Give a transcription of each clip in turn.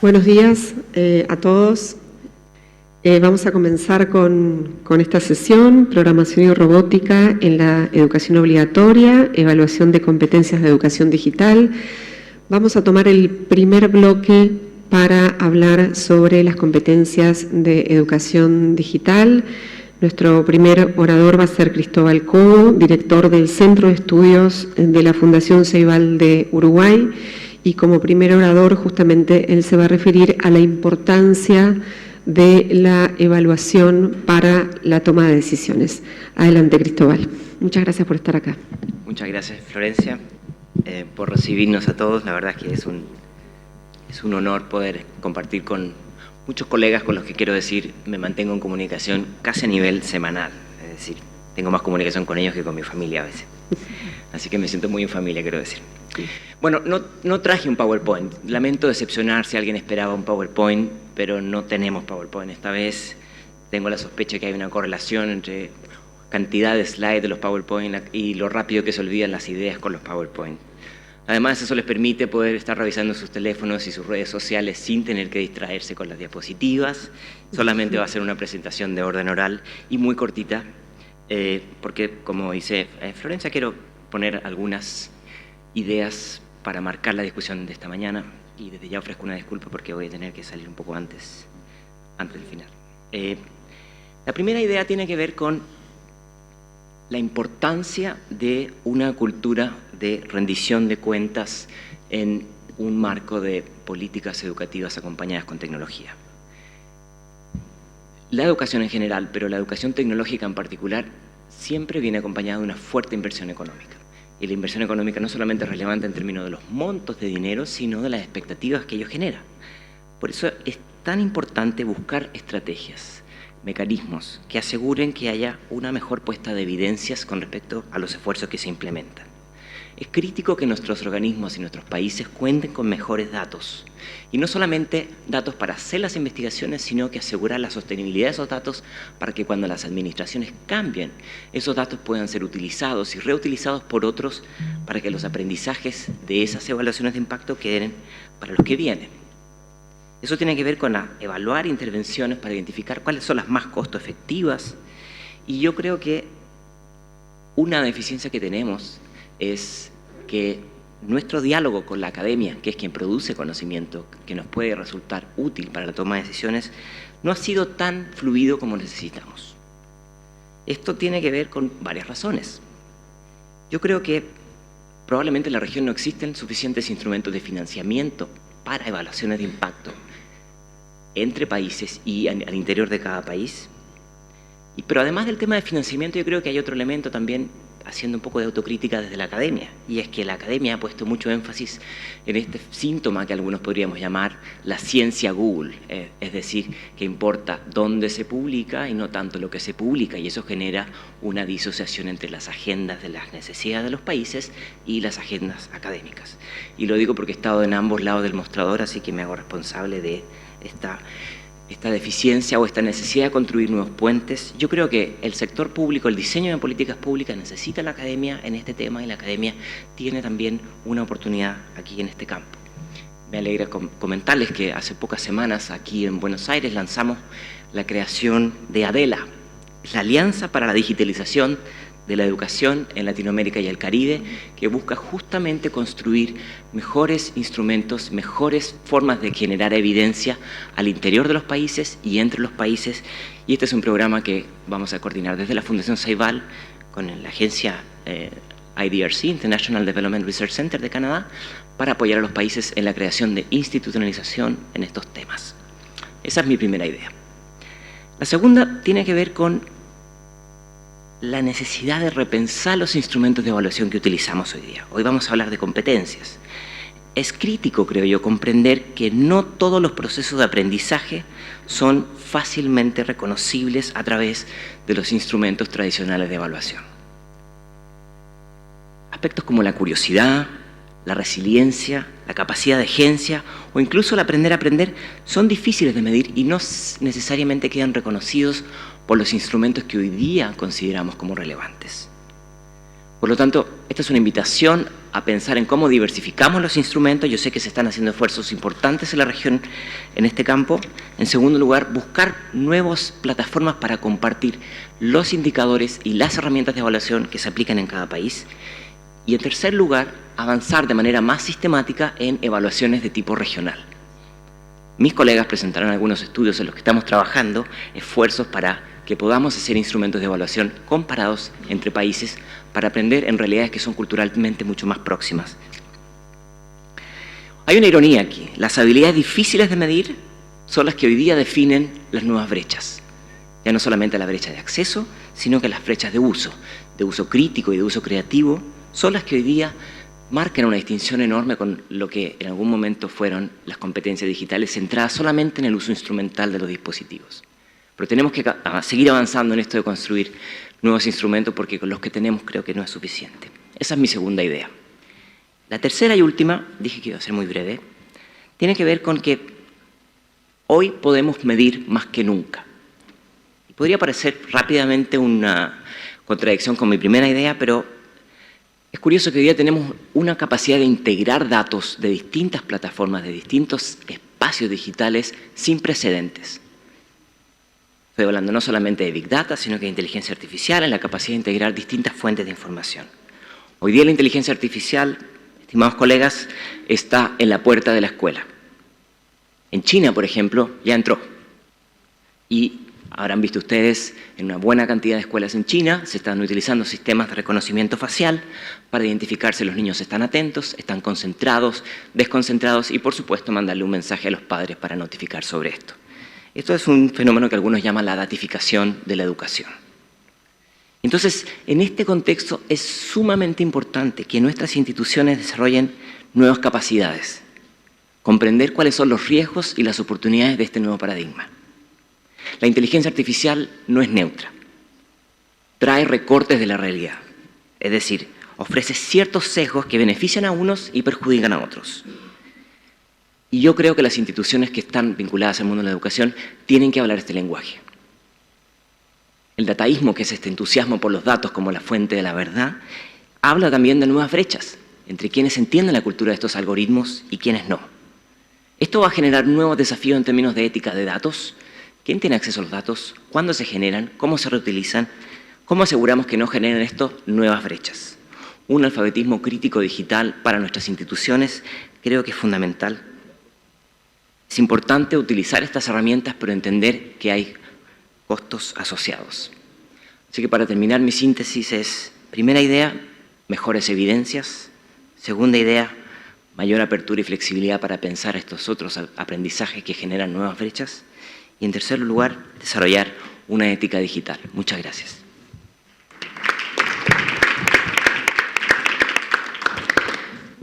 Buenos días a todos. Vamos a comenzar con esta sesión, Programación y Robótica en la Educación Obligatoria, Evaluación de Competencias de Educación Digital. Vamos a tomar el primer bloque para hablar sobre las competencias de educación digital. Nuestro primer orador va a ser Cristóbal Cobo, director del Centro de Estudios de la Fundación Ceibal de Uruguay, y como primer orador justamente él se va a referir a la importancia de la evaluación para la toma de decisiones. Adelante, Cristóbal. Muchas gracias por estar acá. Muchas gracias, Florencia, por recibirnos a todos. La verdad es que es un honor poder compartir con muchos colegas con los que quiero decir me mantengo en comunicación casi a nivel semanal. Es decir, tengo más comunicación con ellos que con mi familia a veces. Así que me siento muy en familia, quiero decir. Bueno, no traje un PowerPoint. Lamento decepcionar si alguien esperaba un PowerPoint, pero no tenemos PowerPoint. Esta vez tengo la sospecha que hay una correlación entre cantidad de slides de los PowerPoint y lo rápido que se olvidan las ideas con los PowerPoint. Además, eso les permite poder estar revisando sus teléfonos y sus redes sociales sin tener que distraerse con las diapositivas. Solamente va a ser una presentación de orden oral y muy cortita, porque, como dice Florencia, quiero poner algunas ideas para marcar la discusión de esta mañana, y desde ya ofrezco una disculpa porque voy a tener que salir un poco antes del final. La primera idea tiene que ver con la importancia de una cultura de rendición de cuentas en un marco de políticas educativas acompañadas con tecnología. La educación en general, pero la educación tecnológica en particular, siempre viene acompañada de una fuerte inversión económica. Y la inversión económica no solamente es relevante en términos de los montos de dinero, sino de las expectativas que ello genera. Por eso es tan importante buscar estrategias, mecanismos que aseguren que haya una mejor puesta de evidencias con respecto a los esfuerzos que se implementan. Es crítico que nuestros organismos y nuestros países cuenten con mejores datos. Y no solamente datos para hacer las investigaciones, sino que asegurar la sostenibilidad de esos datos para que cuando las administraciones cambien, esos datos puedan ser utilizados y reutilizados por otros para que los aprendizajes de esas evaluaciones de impacto queden para los que vienen. Eso tiene que ver con evaluar intervenciones para identificar cuáles son las más costo efectivas. Y yo creo que una deficiencia que tenemos es que nuestro diálogo con la academia, que es quien produce conocimiento que nos puede resultar útil para la toma de decisiones, no ha sido tan fluido como necesitamos. Esto tiene que ver con varias razones. Yo creo que probablemente en la región no existen suficientes instrumentos de financiamiento para evaluaciones de impacto entre países y al interior de cada país. Pero además del tema de financiamiento, yo creo que hay otro elemento también, haciendo un poco de autocrítica desde la academia, y es que la academia ha puesto mucho énfasis en este síntoma que algunos podríamos llamar la ciencia Google, es decir, que importa dónde se publica y no tanto lo que se publica, y eso genera una disociación entre las agendas de las necesidades de los países y las agendas académicas. Y lo digo porque he estado en ambos lados del mostrador, así que me hago responsable de esta deficiencia o esta necesidad de construir nuevos puentes. Yo creo que el sector público, el diseño de políticas públicas necesita la academia en este tema, y la academia tiene también una oportunidad aquí en este campo. Me alegra comentarles que hace pocas semanas aquí en Buenos Aires lanzamos la creación de ADELA, la Alianza para la Digitalización de la Educación en Latinoamérica y el Caribe, que busca justamente construir mejores instrumentos, mejores formas de generar evidencia al interior de los países y entre los países. Y este es un programa que vamos a coordinar desde la Fundación Ceibal con la agencia IDRC, International Development Research Center de Canadá, para apoyar a los países en la creación de institucionalización en estos temas. Esa es mi primera idea. La segunda tiene que ver con la necesidad de repensar los instrumentos de evaluación que utilizamos hoy día. Hoy vamos a hablar de competencias. Es crítico, creo yo, comprender que no todos los procesos de aprendizaje son fácilmente reconocibles a través de los instrumentos tradicionales de evaluación. Aspectos como la curiosidad, la resiliencia, la capacidad de agencia o incluso el aprender a aprender son difíciles de medir y no necesariamente quedan reconocidos por los instrumentos que hoy día consideramos como relevantes. Por lo tanto, esta es una invitación a pensar en cómo diversificamos los instrumentos. Yo sé que se están haciendo esfuerzos importantes en la región en este campo. En segundo lugar, buscar nuevas plataformas para compartir los indicadores y las herramientas de evaluación que se aplican en cada país. Y en tercer lugar, avanzar de manera más sistemática en evaluaciones de tipo regional. Mis colegas presentaron algunos estudios en los que estamos trabajando, esfuerzos para que podamos hacer instrumentos de evaluación comparados entre países para aprender en realidades que son culturalmente mucho más próximas. Hay una ironía aquí. Las habilidades difíciles de medir son las que hoy día definen las nuevas brechas. Ya no solamente la brecha de acceso, sino que las brechas de uso crítico y de uso creativo, son las que hoy día marcan una distinción enorme con lo que en algún momento fueron las competencias digitales centradas solamente en el uso instrumental de los dispositivos. Pero tenemos que seguir avanzando en esto de construir nuevos instrumentos porque con los que tenemos creo que no es suficiente. Esa es mi segunda idea. La tercera y última, dije que iba a ser muy breve, tiene que ver con que hoy podemos medir más que nunca. Y podría parecer rápidamente una contradicción con mi primera idea, pero es curioso que hoy día tenemos una capacidad de integrar datos de distintas plataformas, de distintos espacios digitales sin precedentes. Estoy hablando no solamente de Big Data, sino que de inteligencia artificial, en la capacidad de integrar distintas fuentes de información. Hoy día la inteligencia artificial, estimados colegas, está en la puerta de la escuela. En China, por ejemplo, ya entró. Y habrán visto ustedes, en una buena cantidad de escuelas en China, se están utilizando sistemas de reconocimiento facial para identificar si los niños están atentos, están concentrados, desconcentrados y, por supuesto, mandarle un mensaje a los padres para notificar sobre esto. Esto es un fenómeno que algunos llaman la datificación de la educación. Entonces, en este contexto es sumamente importante que nuestras instituciones desarrollen nuevas capacidades, comprender cuáles son los riesgos y las oportunidades de este nuevo paradigma. La inteligencia artificial no es neutra, trae recortes de la realidad, es decir, ofrece ciertos sesgos que benefician a unos y perjudican a otros. Y yo creo que las instituciones que están vinculadas al mundo de la educación tienen que hablar este lenguaje. El dataísmo, que es este entusiasmo por los datos como la fuente de la verdad, habla también de nuevas brechas entre quienes entienden la cultura de estos algoritmos y quienes no. Esto va a generar nuevos desafíos en términos de ética de datos. ¿Quién tiene acceso a los datos? ¿Cuándo se generan? ¿Cómo se reutilizan? ¿Cómo aseguramos que no generen esto nuevas brechas? Un alfabetismo crítico digital para nuestras instituciones creo que es fundamental. Es importante utilizar estas herramientas, pero entender que hay costos asociados. Así que para terminar, mi síntesis es, primera idea, mejores evidencias. Segunda idea, mayor apertura y flexibilidad para pensar estos otros aprendizajes que generan nuevas brechas. Y en tercer lugar, desarrollar una ética digital. Muchas gracias.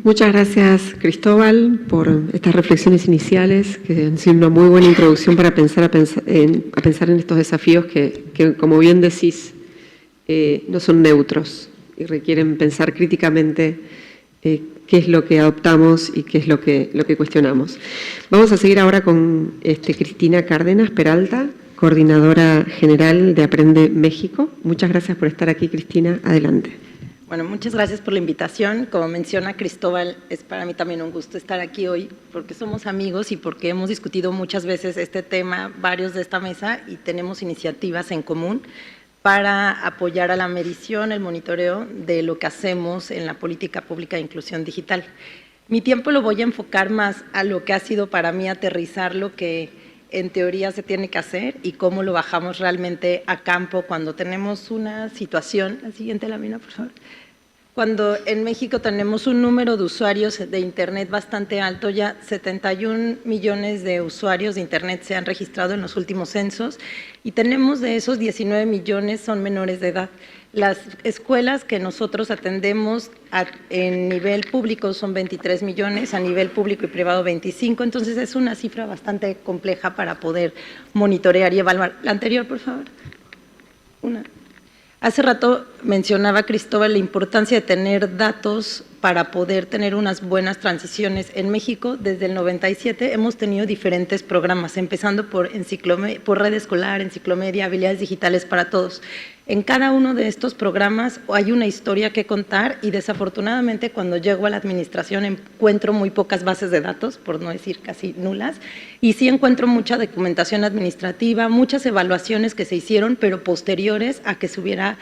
Muchas gracias, Cristóbal, por estas reflexiones iniciales, que han sido una muy buena introducción para pensar en estos desafíos que, como bien decís, no son neutros y requieren pensar críticamente qué es lo que adoptamos y qué es lo que cuestionamos. Vamos a seguir ahora con Cristina Cárdenas Peralta, coordinadora general de Aprende México. Muchas gracias por estar aquí, Cristina. Adelante. Bueno, muchas gracias por la invitación. Como menciona Cristóbal, es para mí también un gusto estar aquí hoy porque somos amigos y porque hemos discutido muchas veces este tema, varios de esta mesa, y tenemos iniciativas en común para apoyar a la medición, el monitoreo de lo que hacemos en la política pública de inclusión digital. Mi tiempo lo voy a enfocar más a lo que ha sido para mí aterrizar lo que en teoría se tiene que hacer y cómo lo bajamos realmente a campo cuando tenemos una situación. La siguiente lámina, por favor. Cuando en México tenemos un número de usuarios de Internet bastante alto, ya 71 millones de usuarios de Internet se han registrado en los últimos censos y tenemos de esos 19 millones son menores de edad. Las escuelas que nosotros atendemos en nivel público son 23 millones, a nivel público y privado 25, entonces es una cifra bastante compleja para poder monitorear y evaluar. La anterior, por favor. Hace rato mencionaba Cristóbal la importancia de tener datos para poder tener unas buenas transiciones. En México, desde el 97, hemos tenido diferentes programas, empezando por Red Escolar, Enciclomedia, Habilidades Digitales para Todos. En cada uno de estos programas hay una historia que contar y desafortunadamente cuando llego a la administración encuentro muy pocas bases de datos, por no decir casi nulas, y sí encuentro mucha documentación administrativa, muchas evaluaciones que se hicieron, pero posteriores a que se hubiera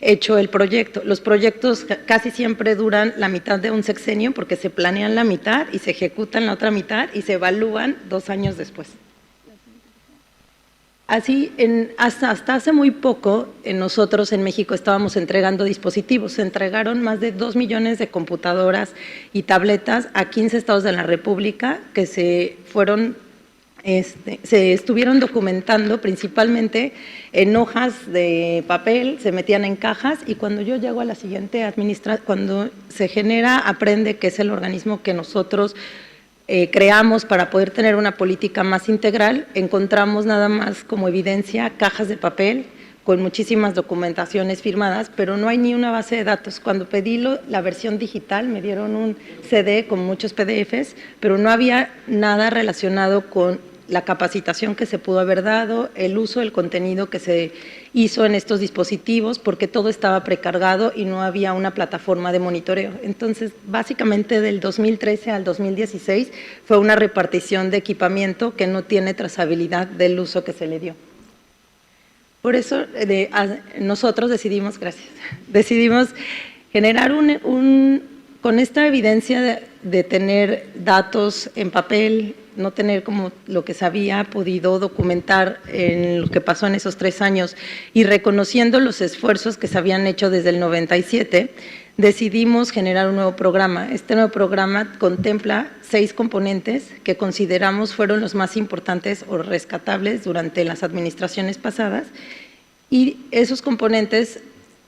hecho el proyecto. Los proyectos casi siempre duran la mitad de un sexenio porque se planean la mitad y se ejecutan la otra mitad y se evalúan 2 años después. Así, hasta hace muy poco, nosotros en México estábamos entregando dispositivos. Se entregaron más de 2 millones de computadoras y tabletas a 15 estados de la República que se estuvieron documentando principalmente en hojas de papel, se metían en cajas y cuando yo llego a la siguiente administración, cuando se genera Aprende, que es el organismo que nosotros creamos para poder tener una política más integral, encontramos nada más como evidencia cajas de papel con muchísimas documentaciones firmadas, pero no hay ni una base de datos. Cuando pedí la versión digital me dieron un CD con muchos PDFs, pero no había nada relacionado con la capacitación que se pudo haber dado, el uso del contenido que se hizo en estos dispositivos, porque todo estaba precargado y no había una plataforma de monitoreo. Entonces, básicamente del 2013 al 2016 fue una repartición de equipamiento que no tiene trazabilidad del uso que se le dio. Por eso nosotros decidimos generar con esta evidencia de tener datos en papel, no tener como lo que se había podido documentar en lo que pasó en esos 3 años y reconociendo los esfuerzos que se habían hecho desde el 97, decidimos generar un nuevo programa. Este nuevo programa contempla 6 componentes que consideramos fueron los más importantes o rescatables durante las administraciones pasadas y esos componentes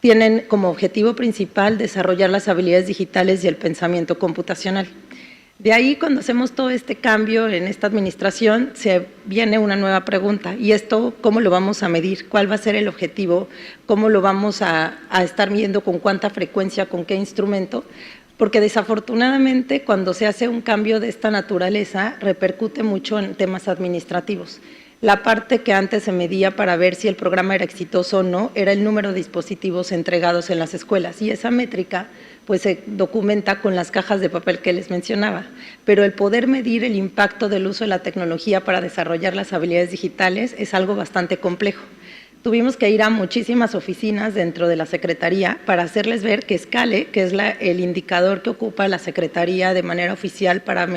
tienen como objetivo principal desarrollar las habilidades digitales y el pensamiento computacional. De ahí, cuando hacemos todo este cambio en esta administración, se viene una nueva pregunta, y esto, ¿cómo lo vamos a medir? ¿Cuál va a ser el objetivo? ¿Cómo lo vamos a estar midiendo? ¿Con cuánta frecuencia? ¿Con qué instrumento? Porque desafortunadamente, cuando se hace un cambio de esta naturaleza, repercute mucho en temas administrativos. La parte que antes se medía para ver si el programa era exitoso o no, era el número de dispositivos entregados en las escuelas, y esa métrica pues se documenta con las cajas de papel que les mencionaba, pero el poder medir el impacto del uso de la tecnología para desarrollar las habilidades digitales es algo bastante complejo. Tuvimos que ir a muchísimas oficinas dentro de la Secretaría para hacerles ver que Scale, que es el indicador que ocupa la Secretaría de manera oficial para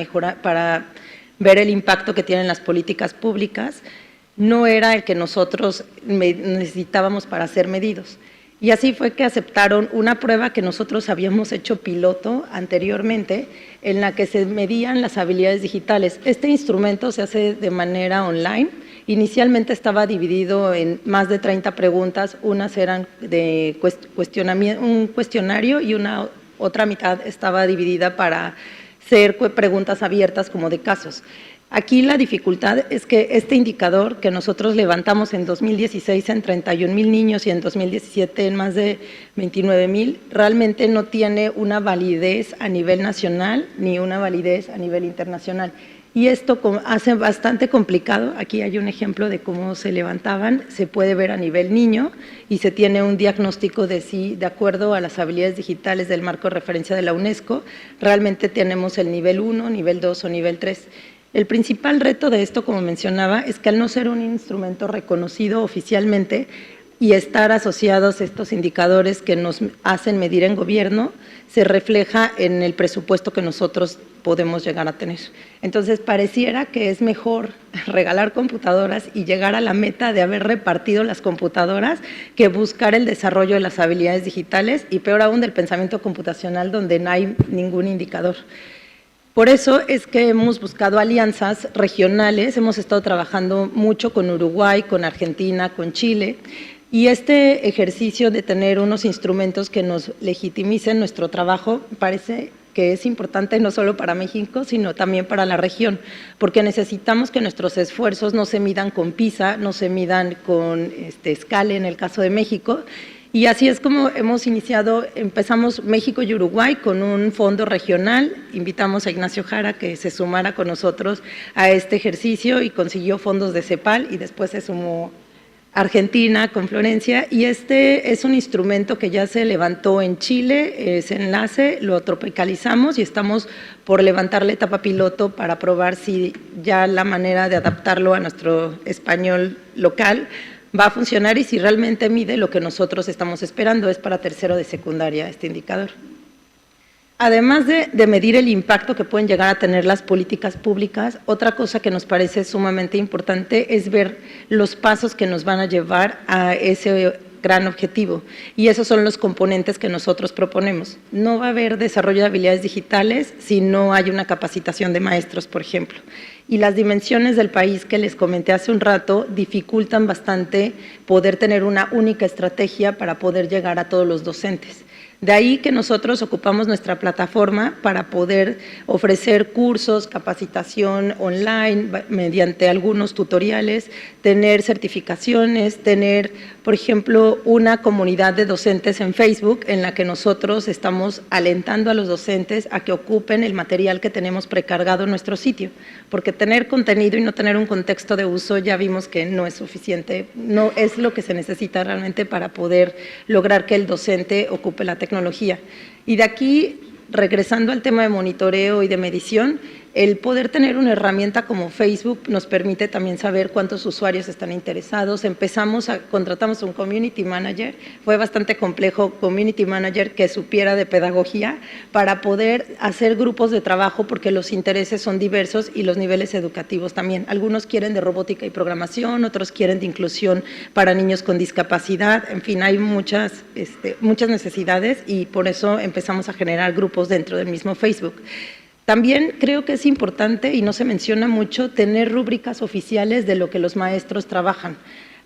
ver el impacto que tienen las políticas públicas, no era el que nosotros necesitábamos para ser medidos. Y así fue que aceptaron una prueba que nosotros habíamos hecho piloto anteriormente, en la que se medían las habilidades digitales. Este instrumento se hace de manera online. Inicialmente estaba dividido en más de 30 preguntas, unas eran de un cuestionario y otra mitad estaba dividida para ser preguntas abiertas como de casos. Aquí la dificultad es que este indicador que nosotros levantamos en 2016 en 31,000 niños y en 2017 en más de 29,000, realmente no tiene una validez a nivel nacional ni una validez a nivel internacional. Y esto hace bastante complicado. Aquí hay un ejemplo de cómo se levantaban, se puede ver a nivel niño y se tiene un diagnóstico de si, de acuerdo a las habilidades digitales del marco de referencia de la UNESCO, realmente tenemos el nivel 1, nivel 2 o nivel 3. El principal reto de esto, como mencionaba, es que al no ser un instrumento reconocido oficialmente y estar asociados a estos indicadores que nos hacen medir en gobierno, se refleja en el presupuesto que nosotros podemos llegar a tener. Entonces, pareciera que es mejor regalar computadoras y llegar a la meta de haber repartido las computadoras que buscar el desarrollo de las habilidades digitales y peor aún del pensamiento computacional donde no hay ningún indicador. Por eso es que hemos buscado alianzas regionales, hemos estado trabajando mucho con Uruguay, con Argentina, con Chile, y este ejercicio de tener unos instrumentos que nos legitimicen nuestro trabajo parece que es importante no solo para México, sino también para la región, porque necesitamos que nuestros esfuerzos no se midan con PISA, no se midan con Scale en el caso de México, Y así es como hemos iniciado, empezamos México y Uruguay con un fondo regional, invitamos a Ignacio Jara que se sumara con nosotros a este ejercicio y consiguió fondos de CEPAL y después se sumó Argentina con Florencia, y este es un instrumento que ya se levantó en Chile, ese enlace, lo tropicalizamos y estamos por levantar la etapa piloto para probar si ya la manera de adaptarlo a nuestro español local va a funcionar y si realmente mide lo que nosotros estamos esperando. Es para tercero de secundaria este indicador. Además de medir el impacto que pueden llegar a tener las políticas públicas, otra cosa que nos parece sumamente importante es ver los pasos que nos van a llevar a ese gran objetivo, y esos son los componentes que nosotros proponemos. No va a haber desarrollo de habilidades digitales si no hay una capacitación de maestros, por ejemplo. Y las dimensiones del país que les comenté hace un rato dificultan bastante poder tener una única estrategia para poder llegar a todos los docentes. De ahí que nosotros ocupamos nuestra plataforma para poder ofrecer cursos, capacitación online mediante algunos tutoriales, tener certificaciones, tener, por ejemplo, una comunidad de docentes en Facebook en la que nosotros estamos alentando a los docentes a que ocupen el material que tenemos precargado en nuestro sitio, porque tener contenido y no tener un contexto de uso ya vimos que no es suficiente, no es lo que se necesita realmente para poder lograr que el docente ocupe la tecnología. Y de aquí, regresando al tema de monitoreo y de medición, el poder tener una herramienta como Facebook nos permite también saber cuántos usuarios están interesados. Contratamos un community manager, fue bastante complejo, community manager que supiera de pedagogía para poder hacer grupos de trabajo porque los intereses son diversos y los niveles educativos también. Algunos quieren de robótica y programación, otros quieren de inclusión para niños con discapacidad, en fin, hay muchas necesidades y por eso empezamos a generar grupos dentro del mismo Facebook. También creo que es importante, y no se menciona mucho, tener rúbricas oficiales de lo que los maestros trabajan.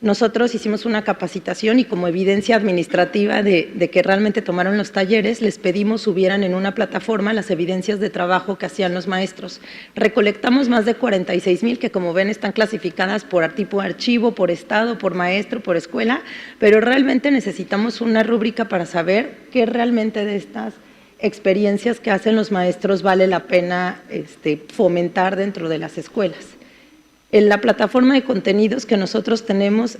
Nosotros hicimos una capacitación y como evidencia administrativa de que realmente tomaron los talleres, les pedimos subieran en una plataforma las evidencias de trabajo que hacían los maestros. Recolectamos más de 46,000 que como ven están clasificadas por tipo de archivo, por estado, por maestro, por escuela, pero realmente necesitamos una rúbrica para saber qué realmente de estas experiencias que hacen los maestros vale la pena fomentar dentro de las escuelas. En la plataforma de contenidos que nosotros tenemos,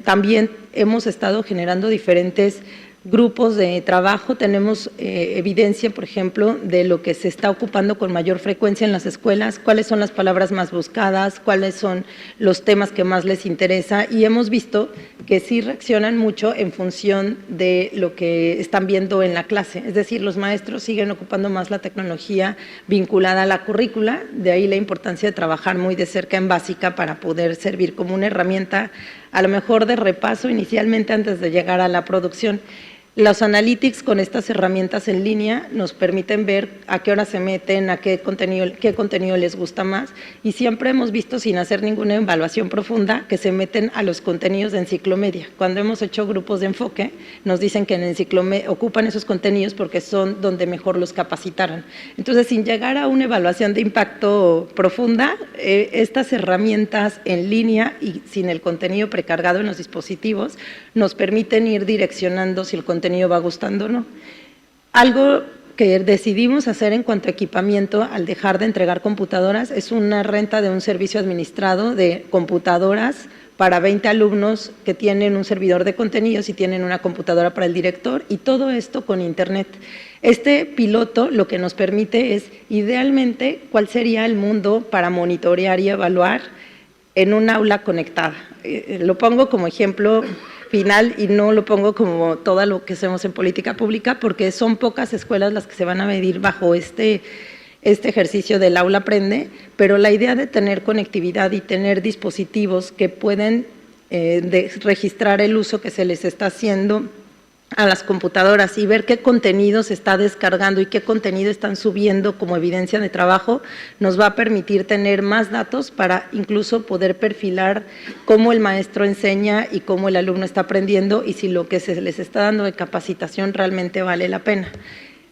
también hemos estado generando diferentes grupos de trabajo, tenemos evidencia, por ejemplo, de lo que se está ocupando con mayor frecuencia en las escuelas, cuáles son las palabras más buscadas, cuáles son los temas que más les interesa, y hemos visto que sí reaccionan mucho en función de lo que están viendo en la clase, es decir, los maestros siguen ocupando más la tecnología vinculada a la currícula, de ahí la importancia de trabajar muy de cerca en básica para poder servir como una herramienta, a lo mejor de repaso inicialmente antes de llegar a la producción. Los analytics con estas herramientas en línea nos permiten ver a qué hora se meten, a qué contenido les gusta más, y siempre hemos visto, sin hacer ninguna evaluación profunda, que se meten a los contenidos de Enciclomedia. Cuando hemos hecho grupos de enfoque, nos dicen que en Enciclomedia ocupan esos contenidos porque son donde mejor los capacitaron. Entonces, sin llegar a una evaluación de impacto profunda, estas herramientas en línea y sin el contenido precargado en los dispositivos, nos permiten ir direccionando si el contenido va gustando o no. Algo que decidimos hacer en cuanto a equipamiento al dejar de entregar computadoras es una renta de un servicio administrado de computadoras para 20 alumnos que tienen un servidor de contenidos y tienen una computadora para el director, y todo esto con internet. Este piloto lo que nos permite es, idealmente, cuál sería el mundo para monitorear y evaluar en un aula conectada. Lo pongo como ejemplo final y no lo pongo como todo lo que hacemos en política pública, porque son pocas escuelas las que se van a medir bajo este ejercicio del aula aprende, pero la idea de tener conectividad y tener dispositivos que pueden registrar el uso que se les está haciendo a las computadoras y ver qué contenido se está descargando y qué contenido están subiendo como evidencia de trabajo, nos va a permitir tener más datos para incluso poder perfilar cómo el maestro enseña y cómo el alumno está aprendiendo y si lo que se les está dando de capacitación realmente vale la pena.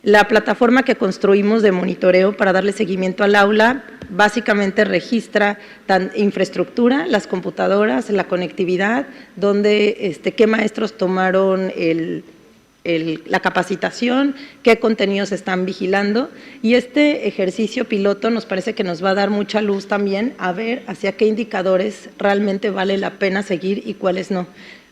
La plataforma que construimos de monitoreo para darle seguimiento al aula Básicamente registra infraestructura, las computadoras, la conectividad, qué maestros tomaron la capacitación, qué contenidos están vigilando, y este ejercicio piloto nos parece que nos va a dar mucha luz también a ver hacia qué indicadores realmente vale la pena seguir y cuáles no.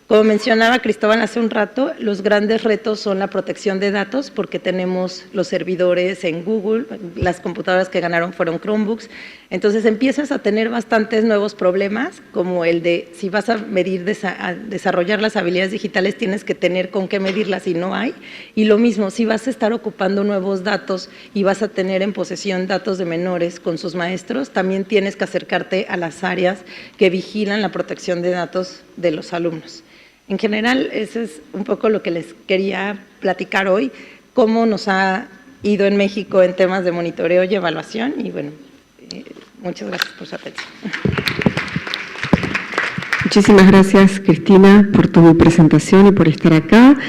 Como mencionaba Cristóbal hace un rato, los grandes retos son la protección de datos, porque tenemos los servidores en Google, las computadoras que ganaron fueron Chromebooks, entonces empiezas a tener bastantes nuevos problemas, como el de si vas a desarrollar las habilidades digitales, tienes que tener con qué medirlas y no hay, y lo mismo, si vas a estar ocupando nuevos datos y vas a tener en posesión datos de menores con sus maestros, también tienes que acercarte a las áreas que vigilan la protección de datos de los alumnos. En general, eso es un poco lo que les quería platicar hoy, cómo nos ha ido en México en temas de monitoreo y evaluación, y bueno, muchas gracias por su atención. Muchísimas gracias, Cristina, por tu presentación y por estar acá.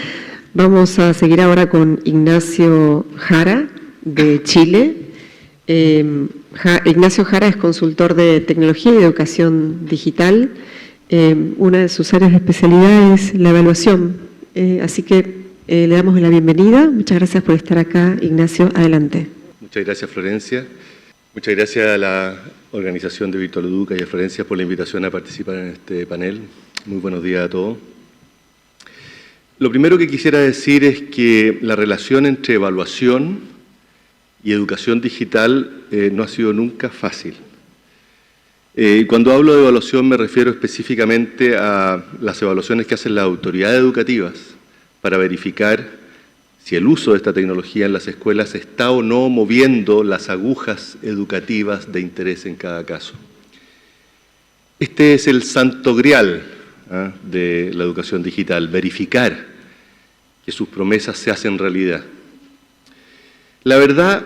Vamos a seguir ahora con Ignacio Jara, de Chile. Ignacio Jara es consultor de tecnología y educación digital. Una de sus áreas de especialidad es la evaluación, así que le damos la bienvenida. Muchas gracias por estar acá, Ignacio. Adelante. Muchas gracias, Florencia. Muchas gracias a la organización de Virtual Educa y a Florencia por la invitación a participar en este panel. Muy buenos días a todos. Lo primero que quisiera decir es que la relación entre evaluación y educación digital no ha sido nunca fácil. Cuando hablo de evaluación me refiero específicamente a las evaluaciones que hacen las autoridades educativas para verificar si el uso de esta tecnología en las escuelas está o no moviendo las agujas educativas de interés en cada caso. Este es el santo grial de la educación digital, verificar que sus promesas se hacen realidad. La verdad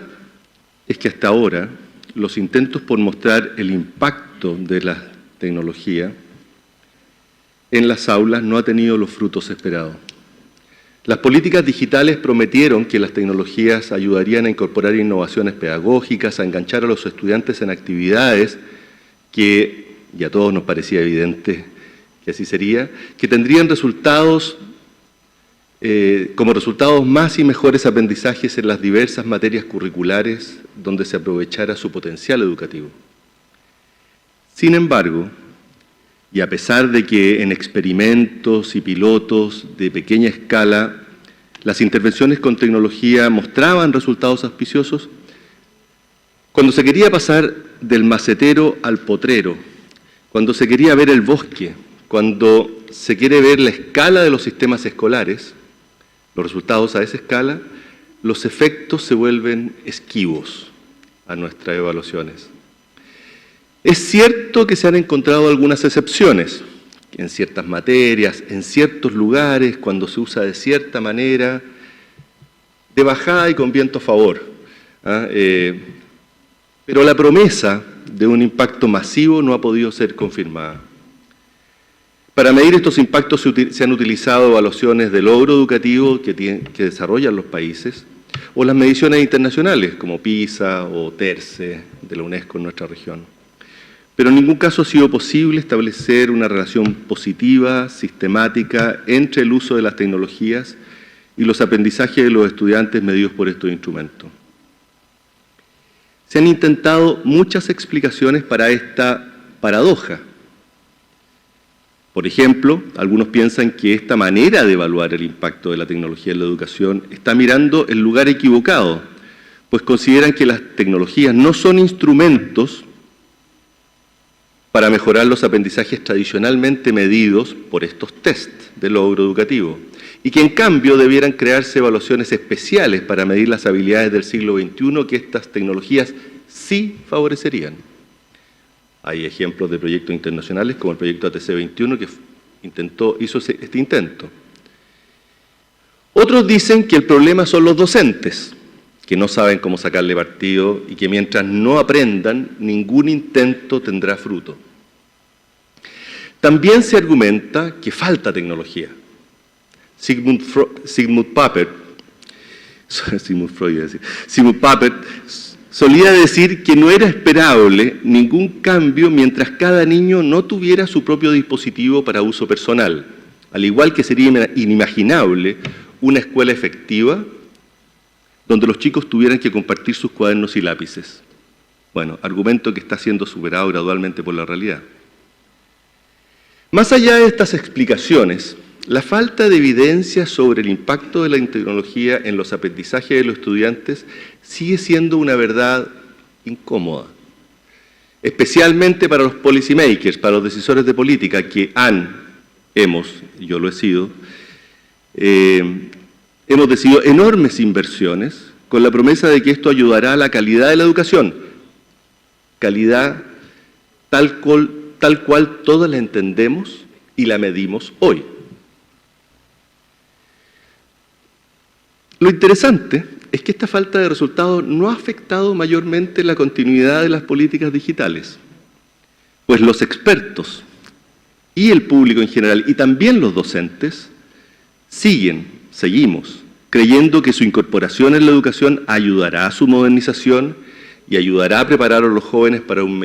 es que hasta ahora los intentos por mostrar el impacto de la tecnología en las aulas no ha tenido los frutos esperados. Las políticas digitales prometieron que las tecnologías ayudarían a incorporar innovaciones pedagógicas, a enganchar a los estudiantes en actividades que, y a todos nos parecía evidente que así sería, que tendrían resultados como resultados más y mejores aprendizajes en las diversas materias curriculares donde se aprovechara su potencial educativo. Sin embargo, y a pesar de que en experimentos y pilotos de pequeña escala las intervenciones con tecnología mostraban resultados auspiciosos, cuando se quería pasar del macetero al potrero, cuando se quería ver el bosque, cuando se quiere ver la escala de los sistemas escolares, los resultados a esa escala, los efectos se vuelven esquivos a nuestras evaluaciones. Es cierto que se han encontrado algunas excepciones, en ciertas materias, en ciertos lugares, cuando se usa de cierta manera, de bajada y con viento a favor. Pero la promesa de un impacto masivo no ha podido ser confirmada. Para medir estos impactos se han utilizado evaluaciones de logro educativo que desarrollan los países, o las mediciones internacionales, como PISA o TERCE de la UNESCO en nuestra región. Pero en ningún caso ha sido posible establecer una relación positiva, sistemática, entre el uso de las tecnologías y los aprendizajes de los estudiantes medidos por estos instrumentos. Se han intentado muchas explicaciones para esta paradoja. Por ejemplo, algunos piensan que esta manera de evaluar el impacto de la tecnología en la educación está mirando el lugar equivocado, pues consideran que las tecnologías no son instrumentos para mejorar los aprendizajes tradicionalmente medidos por estos test de logro educativo, y que en cambio debieran crearse evaluaciones especiales para medir las habilidades del siglo XXI que estas tecnologías sí favorecerían. Hay ejemplos de proyectos internacionales como el proyecto ATC21 que hizo este intento. Otros dicen que el problema son los docentes, que no saben cómo sacarle partido y que mientras no aprendan, ningún intento tendrá fruto. También se argumenta que falta tecnología. Sigmund Papert solía decir que no era esperable ningún cambio mientras cada niño no tuviera su propio dispositivo para uso personal, al igual que sería inimaginable una escuela efectiva donde los chicos tuvieran que compartir sus cuadernos y lápices. Bueno, argumento que está siendo superado gradualmente por la realidad. Más allá de estas explicaciones, la falta de evidencia sobre el impacto de la tecnología en los aprendizajes de los estudiantes sigue siendo una verdad incómoda, especialmente para los policymakers, para los decisores de política que yo lo he sido, hemos decidido enormes inversiones con la promesa de que esto ayudará a la calidad de la educación, calidad tal cual todas la entendemos y la medimos hoy. Lo interesante es que esta falta de resultados no ha afectado mayormente la continuidad de las políticas digitales, pues los expertos y el público en general, y también los docentes, seguimos creyendo que su incorporación en la educación ayudará a su modernización y ayudará a preparar a los jóvenes para un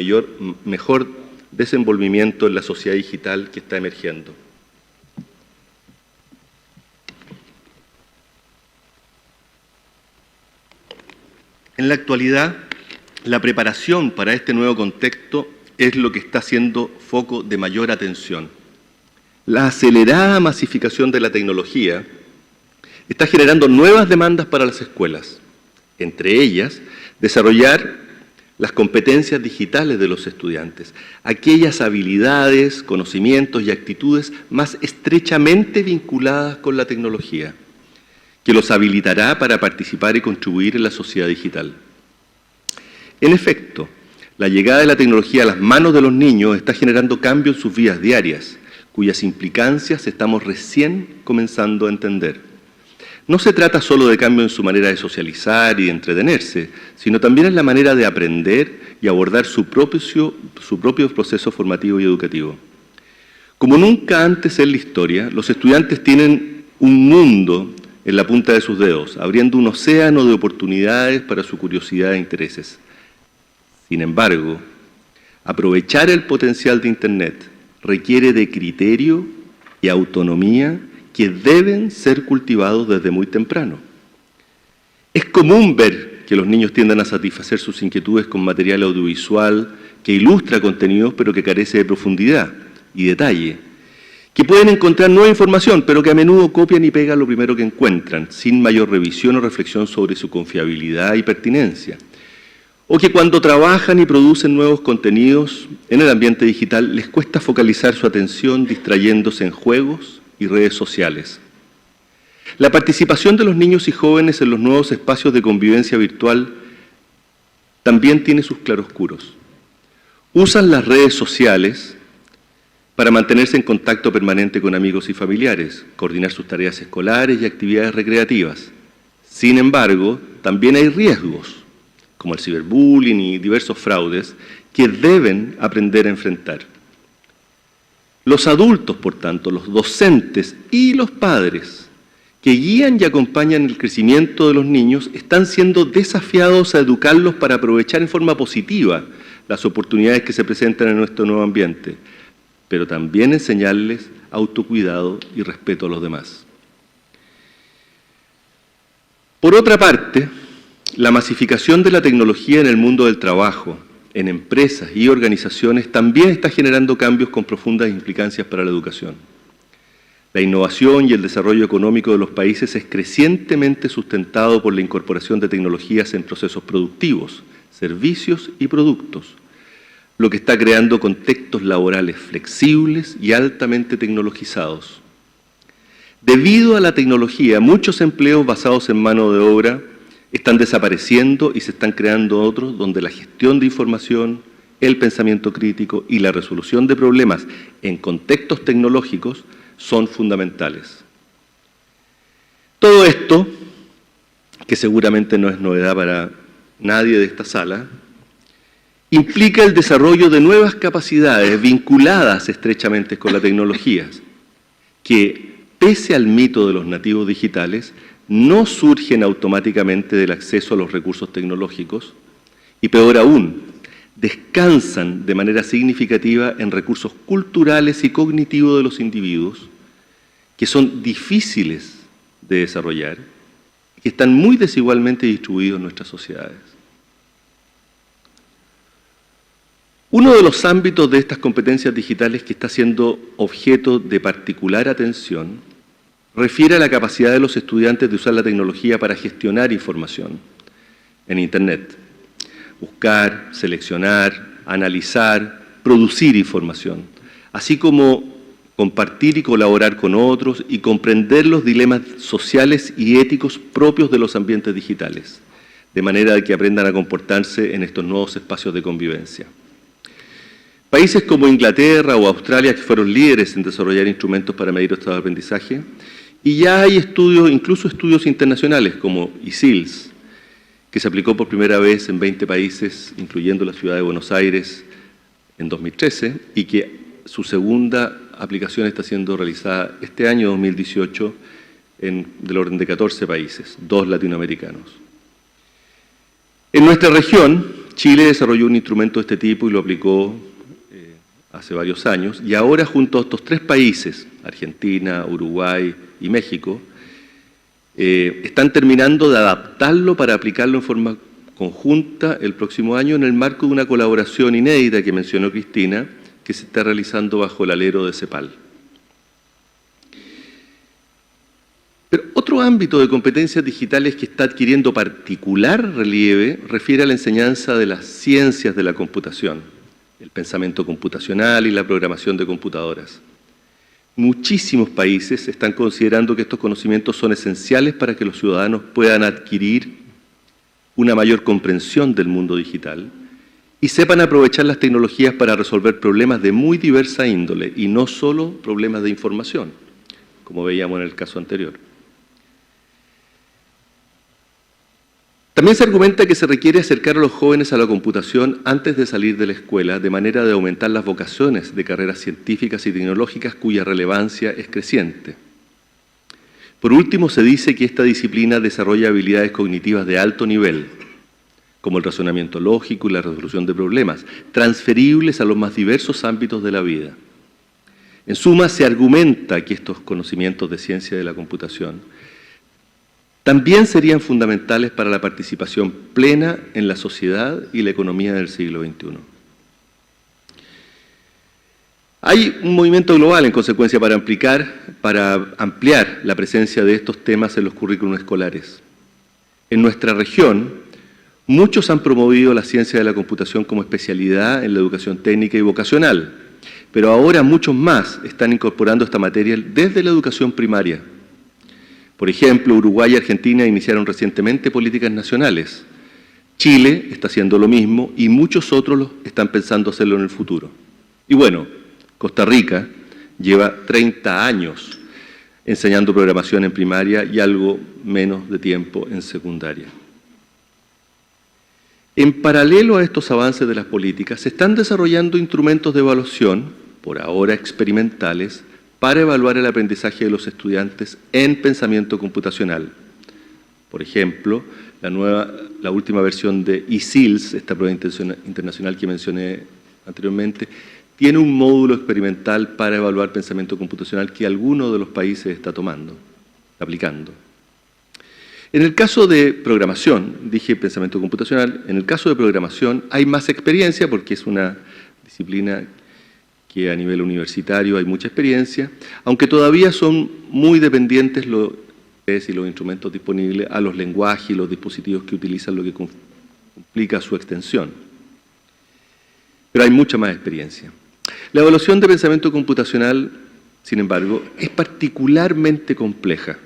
mejor desenvolvimiento en la sociedad digital que está emergiendo. En la actualidad, la preparación para este nuevo contexto es lo que está siendo foco de mayor atención. La acelerada masificación de la tecnología está generando nuevas demandas para las escuelas, entre ellas, desarrollar las competencias digitales de los estudiantes, aquellas habilidades, conocimientos y actitudes más estrechamente vinculadas con la tecnología, que los habilitará para participar y contribuir en la sociedad digital. En efecto, la llegada de la tecnología a las manos de los niños está generando cambios en sus vidas diarias, cuyas implicancias estamos recién comenzando a entender. No se trata solo de cambio en su manera de socializar y de entretenerse, sino también en la manera de aprender y abordar su propio proceso formativo y educativo. Como nunca antes en la historia, los estudiantes tienen un mundo en la punta de sus dedos, abriendo un océano de oportunidades para su curiosidad e intereses. Sin embargo, aprovechar el potencial de Internet requiere de criterio y autonomía que deben ser cultivados desde muy temprano. Es común ver que los niños tiendan a satisfacer sus inquietudes con material audiovisual que ilustra contenidos pero que carece de profundidad y detalle, que pueden encontrar nueva información pero que a menudo copian y pegan lo primero que encuentran, sin mayor revisión o reflexión sobre su confiabilidad y pertinencia. O que cuando trabajan y producen nuevos contenidos en el ambiente digital les cuesta focalizar su atención distrayéndose en juegos y redes sociales. La participación de los niños y jóvenes en los nuevos espacios de convivencia virtual también tiene sus claroscuros. Usan las redes sociales para mantenerse en contacto permanente con amigos y familiares, coordinar sus tareas escolares y actividades recreativas. Sin embargo, también hay riesgos, como el ciberbullying y diversos fraudes, que deben aprender a enfrentar. Los adultos, por tanto, los docentes y los padres que guían y acompañan el crecimiento de los niños están siendo desafiados a educarlos para aprovechar en forma positiva las oportunidades que se presentan en nuestro nuevo ambiente, pero también enseñarles autocuidado y respeto a los demás. Por otra parte, la masificación de la tecnología en el mundo del trabajo, en empresas y organizaciones, también está generando cambios con profundas implicancias para la educación. La innovación y el desarrollo económico de los países es crecientemente sustentado por la incorporación de tecnologías en procesos productivos, servicios y productos, lo que está creando contextos laborales flexibles y altamente tecnologizados. Debido a la tecnología, muchos empleos basados en mano de obra están desapareciendo y se están creando otros donde la gestión de información, el pensamiento crítico y la resolución de problemas en contextos tecnológicos son fundamentales. Todo esto, que seguramente no es novedad para nadie de esta sala, implica el desarrollo de nuevas capacidades vinculadas estrechamente con la tecnología, que, pese al mito de los nativos digitales, no surgen automáticamente del acceso a los recursos tecnológicos, Y peor aún, descansan de manera significativa en recursos culturales y cognitivos de los individuos que son difíciles de desarrollar y que están muy desigualmente distribuidos en nuestras sociedades. Uno de los ámbitos de estas competencias digitales que está siendo objeto de particular atención refiere a la capacidad de los estudiantes de usar la tecnología para gestionar información en Internet. Buscar, seleccionar, analizar, producir información, así como compartir y colaborar con otros y comprender los dilemas sociales y éticos propios de los ambientes digitales, de manera que aprendan a comportarse en estos nuevos espacios de convivencia. Países como Inglaterra o Australia, que fueron líderes en desarrollar instrumentos para medir estos de aprendizaje, y ya hay estudios, incluso estudios internacionales como ISILS, que se aplicó por primera vez en 20 países, incluyendo la ciudad de Buenos Aires, en 2013, y que su segunda aplicación está siendo realizada este año 2018 del orden de 14 países, 2 latinoamericanos. En nuestra región, Chile desarrolló un instrumento de este tipo y lo aplicó hace varios años, y ahora junto a estos 3 países, Argentina, Uruguay y México, están terminando de adaptarlo para aplicarlo en forma conjunta el próximo año en el marco de una colaboración inédita que mencionó Cristina, que se está realizando bajo el alero de CEPAL. Pero otro ámbito de competencias digitales que está adquiriendo particular relieve refiere a la enseñanza de las ciencias de la computación, el pensamiento computacional y la programación de computadoras. Muchísimos países están considerando que estos conocimientos son esenciales para que los ciudadanos puedan adquirir una mayor comprensión del mundo digital y sepan aprovechar las tecnologías para resolver problemas de muy diversa índole y no solo problemas de información, como veíamos en el caso anterior. También se argumenta que se requiere acercar a los jóvenes a la computación antes de salir de la escuela, de manera de aumentar las vocaciones de carreras científicas y tecnológicas cuya relevancia es creciente. Por último, se dice que esta disciplina desarrolla habilidades cognitivas de alto nivel, como el razonamiento lógico y la resolución de problemas, transferibles a los más diversos ámbitos de la vida. En suma, se argumenta que estos conocimientos de ciencia de la computación también serían fundamentales para la participación plena en la sociedad y la economía del siglo XXI. Hay un movimiento global, en consecuencia, para ampliar la presencia de estos temas en los currículos escolares. En nuestra región, muchos han promovido la ciencia de la computación como especialidad en la educación técnica y vocacional, pero ahora muchos más están incorporando esta materia desde la educación primaria. Por ejemplo, Uruguay y Argentina iniciaron recientemente políticas nacionales. Chile está haciendo lo mismo y muchos otros están pensando hacerlo en el futuro. Y bueno, Costa Rica lleva 30 años enseñando programación en primaria y algo menos de tiempo en secundaria. En paralelo a estos avances de las políticas, se están desarrollando instrumentos de evaluación, por ahora experimentales, para evaluar el aprendizaje de los estudiantes en pensamiento computacional. Por ejemplo, la última versión de ISILS, esta prueba internacional que mencioné anteriormente, tiene un módulo experimental para evaluar pensamiento computacional que alguno de los países está aplicando. En el caso de programación, dije pensamiento computacional, en el caso de programación hay más experiencia porque es una disciplina que a nivel universitario hay mucha experiencia, aunque todavía son muy dependientes los instrumentos disponibles a los lenguajes y los dispositivos que utilizan, lo que complica su extensión. Pero hay mucha más experiencia. La evaluación de pensamiento computacional, sin embargo, es particularmente compleja,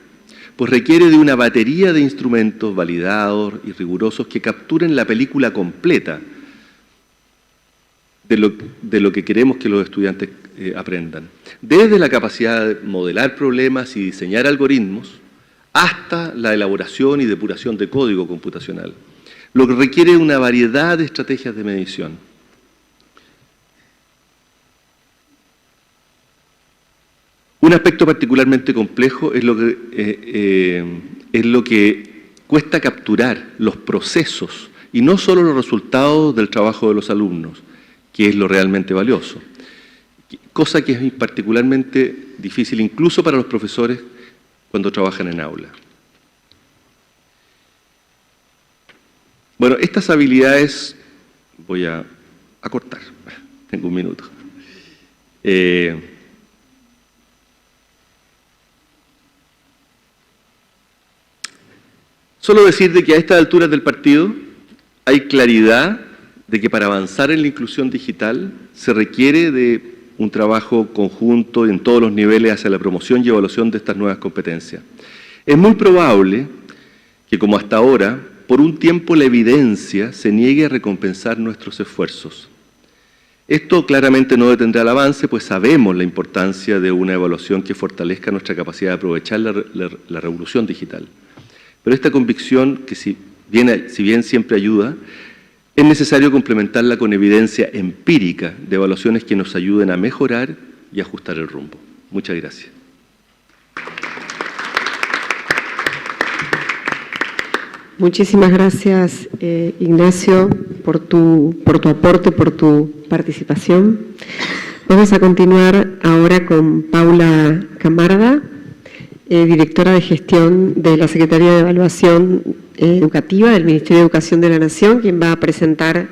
pues requiere de una batería de instrumentos validados y rigurosos que capturen la película completa de lo que queremos que los estudiantes aprendan. Desde la capacidad de modelar problemas y diseñar algoritmos, hasta la elaboración y depuración de código computacional, lo que requiere una variedad de estrategias de medición. Un aspecto particularmente complejo es lo que cuesta capturar los procesos y no solo los resultados del trabajo de los alumnos, que es lo realmente valioso, cosa que es particularmente difícil incluso para los profesores cuando trabajan en aula. Bueno, estas habilidades, voy a cortar, tengo un minuto. Solo decir de que a estas alturas del partido hay claridad de que para avanzar en la inclusión digital se requiere de un trabajo conjunto en todos los niveles hacia la promoción y evaluación de estas nuevas competencias. Es muy probable que, como hasta ahora, por un tiempo la evidencia se niegue a recompensar nuestros esfuerzos. Esto claramente no detendrá el avance, pues sabemos la importancia de una evaluación que fortalezca nuestra capacidad de aprovechar la revolución digital. Pero esta convicción, que si bien siempre ayuda, es necesario complementarla con evidencia empírica de evaluaciones que nos ayuden a mejorar y ajustar el rumbo. Muchas gracias. Muchísimas gracias, Ignacio, por tu aporte, por tu participación. Vamos a continuar ahora con Paula Camarda, directora de gestión de la Secretaría de Evaluación Educativa del Ministerio de Educación de la Nación, quien va a presentar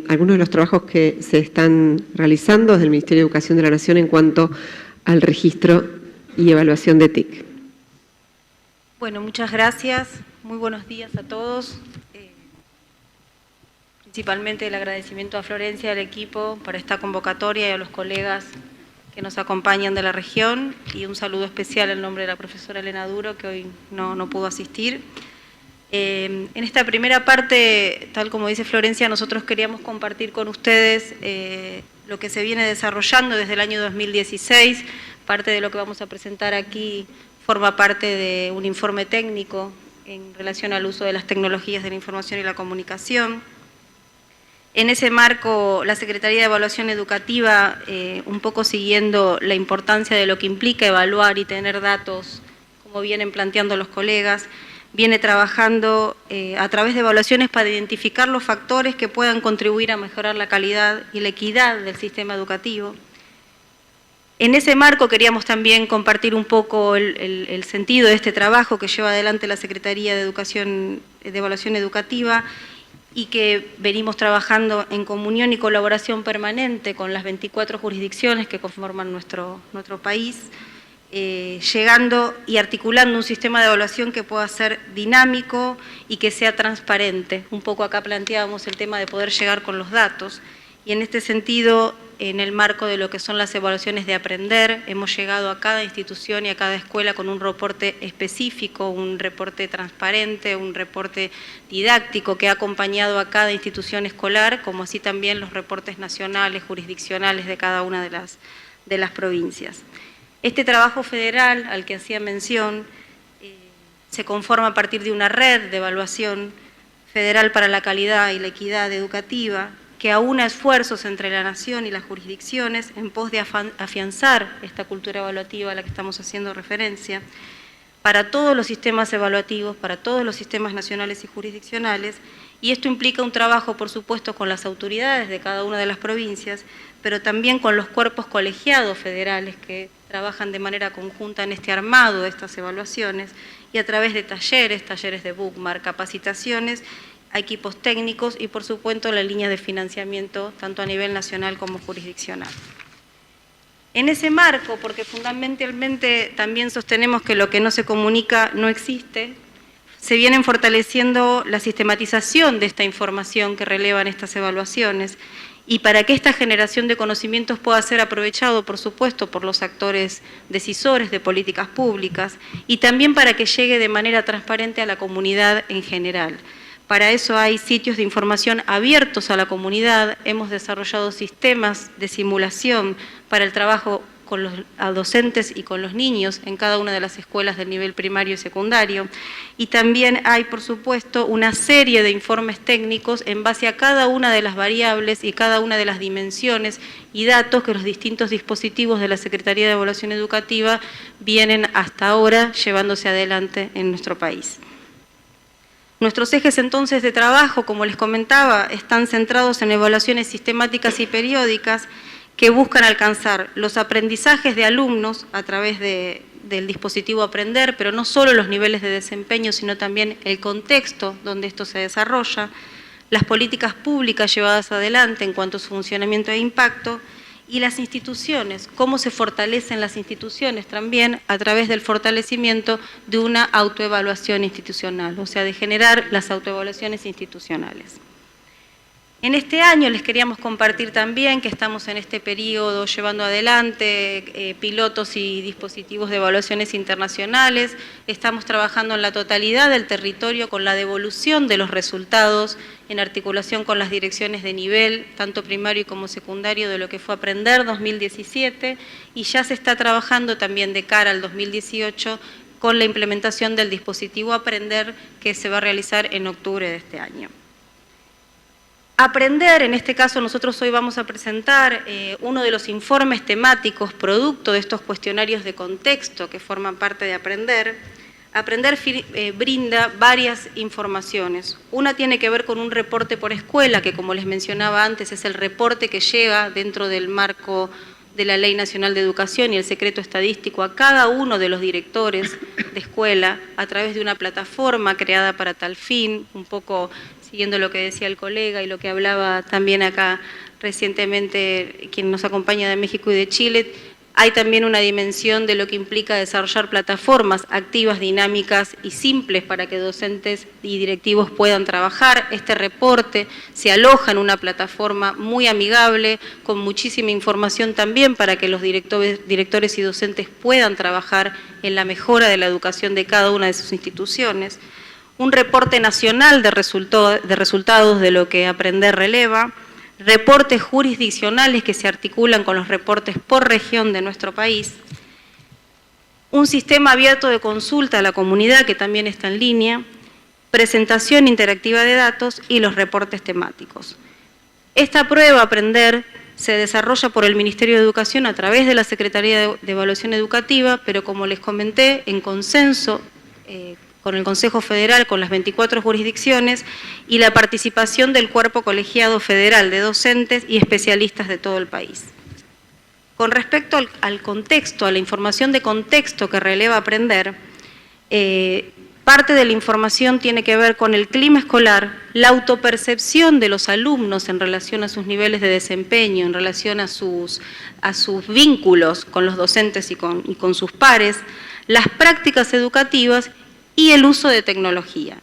algunos de los trabajos que se están realizando desde el Ministerio de Educación de la Nación en cuanto al registro y evaluación de TIC. Bueno, muchas gracias. Muy buenos días a todos. Principalmente el agradecimiento a Florencia y al equipo por esta convocatoria y a los colegas que nos acompañan de la región, y un saludo especial en nombre de la profesora Elena Duro, que hoy no pudo asistir. En esta primera parte, tal como dice Florencia, nosotros queríamos compartir con ustedes lo que se viene desarrollando desde el año 2016. Parte de lo que vamos a presentar aquí forma parte de un informe técnico en relación al uso de las tecnologías de la información y la comunicación. En ese marco, la Secretaría de Evaluación Educativa, un poco siguiendo la importancia de lo que implica evaluar y tener datos, como vienen planteando los colegas, viene trabajando a través de evaluaciones para identificar los factores que puedan contribuir a mejorar la calidad y la equidad del sistema educativo. En ese marco queríamos también compartir un poco el sentido de este trabajo que lleva adelante la Secretaría de Evaluación Educativa, y que venimos trabajando en comunión y colaboración permanente con las 24 jurisdicciones que conforman nuestro país, llegando y articulando un sistema de evaluación que pueda ser dinámico y que sea transparente. Un poco acá planteábamos el tema de poder llegar con los datos, y en este sentido, en el marco de lo que son las evaluaciones de aprender, hemos llegado a cada institución y a cada escuela con un reporte específico, un reporte transparente, un reporte didáctico que ha acompañado a cada institución escolar, como así también los reportes nacionales, jurisdiccionales de cada una de las provincias. Este trabajo federal al que hacía mención se conforma a partir de una red de evaluación federal para la calidad y la equidad educativa, que aúna esfuerzos entre la Nación y las jurisdicciones en pos de afianzar esta cultura evaluativa a la que estamos haciendo referencia, para todos los sistemas evaluativos, para todos los sistemas nacionales y jurisdiccionales, y esto implica un trabajo, por supuesto, con las autoridades de cada una de las provincias, pero también con los cuerpos colegiados federales que trabajan de manera conjunta en este armado de estas evaluaciones, y a través de talleres de bookmark, capacitaciones, a equipos técnicos y, por supuesto, la línea de financiamiento tanto a nivel nacional como jurisdiccional. En ese marco, porque fundamentalmente también sostenemos que lo que no se comunica no existe, se vienen fortaleciendo la sistematización de esta información que relevan estas evaluaciones, y para que esta generación de conocimientos pueda ser aprovechado, por supuesto, por los actores decisores de políticas públicas, y también para que llegue de manera transparente a la comunidad en general. Para eso hay sitios de información abiertos a la comunidad, hemos desarrollado sistemas de simulación para el trabajo con los docentes y con los niños en cada una de las escuelas del nivel primario y secundario, y también hay, por supuesto, una serie de informes técnicos en base a cada una de las variables y cada una de las dimensiones y datos que los distintos dispositivos de la Secretaría de Evaluación Educativa vienen hasta ahora llevándose adelante en nuestro país. Nuestros ejes entonces de trabajo, como les comentaba, están centrados en evaluaciones sistemáticas y periódicas que buscan alcanzar los aprendizajes de alumnos a través del dispositivo Aprender, pero no solo los niveles de desempeño, sino también el contexto donde esto se desarrolla, las políticas públicas llevadas adelante en cuanto a su funcionamiento e impacto, y las instituciones, cómo se fortalecen las instituciones también a través del fortalecimiento de una autoevaluación institucional, o sea, de generar las autoevaluaciones institucionales. En este año les queríamos compartir también que estamos en este periodo llevando adelante pilotos y dispositivos de evaluaciones internacionales. Estamos trabajando en la totalidad del territorio con la devolución de los resultados en articulación con las direcciones de nivel, tanto primario como secundario, de lo que fue Aprender 2017, y ya se está trabajando también de cara al 2018 con la implementación del dispositivo Aprender, que se va a realizar en octubre de este año. Aprender, en este caso nosotros hoy vamos a presentar uno de los informes temáticos producto de estos cuestionarios de contexto que forman parte de Aprender. Aprender brinda varias informaciones. Una tiene que ver con un reporte por escuela, que como les mencionaba antes es el reporte que llega dentro del marco de la Ley Nacional de Educación y el secreto estadístico a cada uno de los directores de escuela a través de una plataforma creada para tal fin, un poco siguiendo lo que decía el colega y lo que hablaba también acá recientemente quien nos acompaña de México y de Chile. Hay también una dimensión de lo que implica desarrollar plataformas activas, dinámicas y simples para que docentes y directivos puedan trabajar. Este reporte se aloja en una plataforma muy amigable, con muchísima información también para que los directores y docentes puedan trabajar en la mejora de la educación de cada una de sus instituciones. Un reporte nacional de resultados de lo que Aprender releva, reportes jurisdiccionales que se articulan con los reportes por región de nuestro país, un sistema abierto de consulta a la comunidad que también está en línea, presentación interactiva de datos y los reportes temáticos. Esta prueba Aprender se desarrolla por el Ministerio de Educación a través de la Secretaría de Evaluación Educativa, pero como les comenté, en consenso con el Consejo Federal, con las 24 jurisdicciones y la participación del Cuerpo Colegiado Federal de Docentes y Especialistas de todo el país. Con respecto al contexto, a la información de contexto que releva Aprender, parte de la información tiene que ver con el clima escolar, la autopercepción de los alumnos en relación a sus niveles de desempeño, en relación a sus vínculos con los docentes y con sus pares, las prácticas educativas y el uso de tecnología,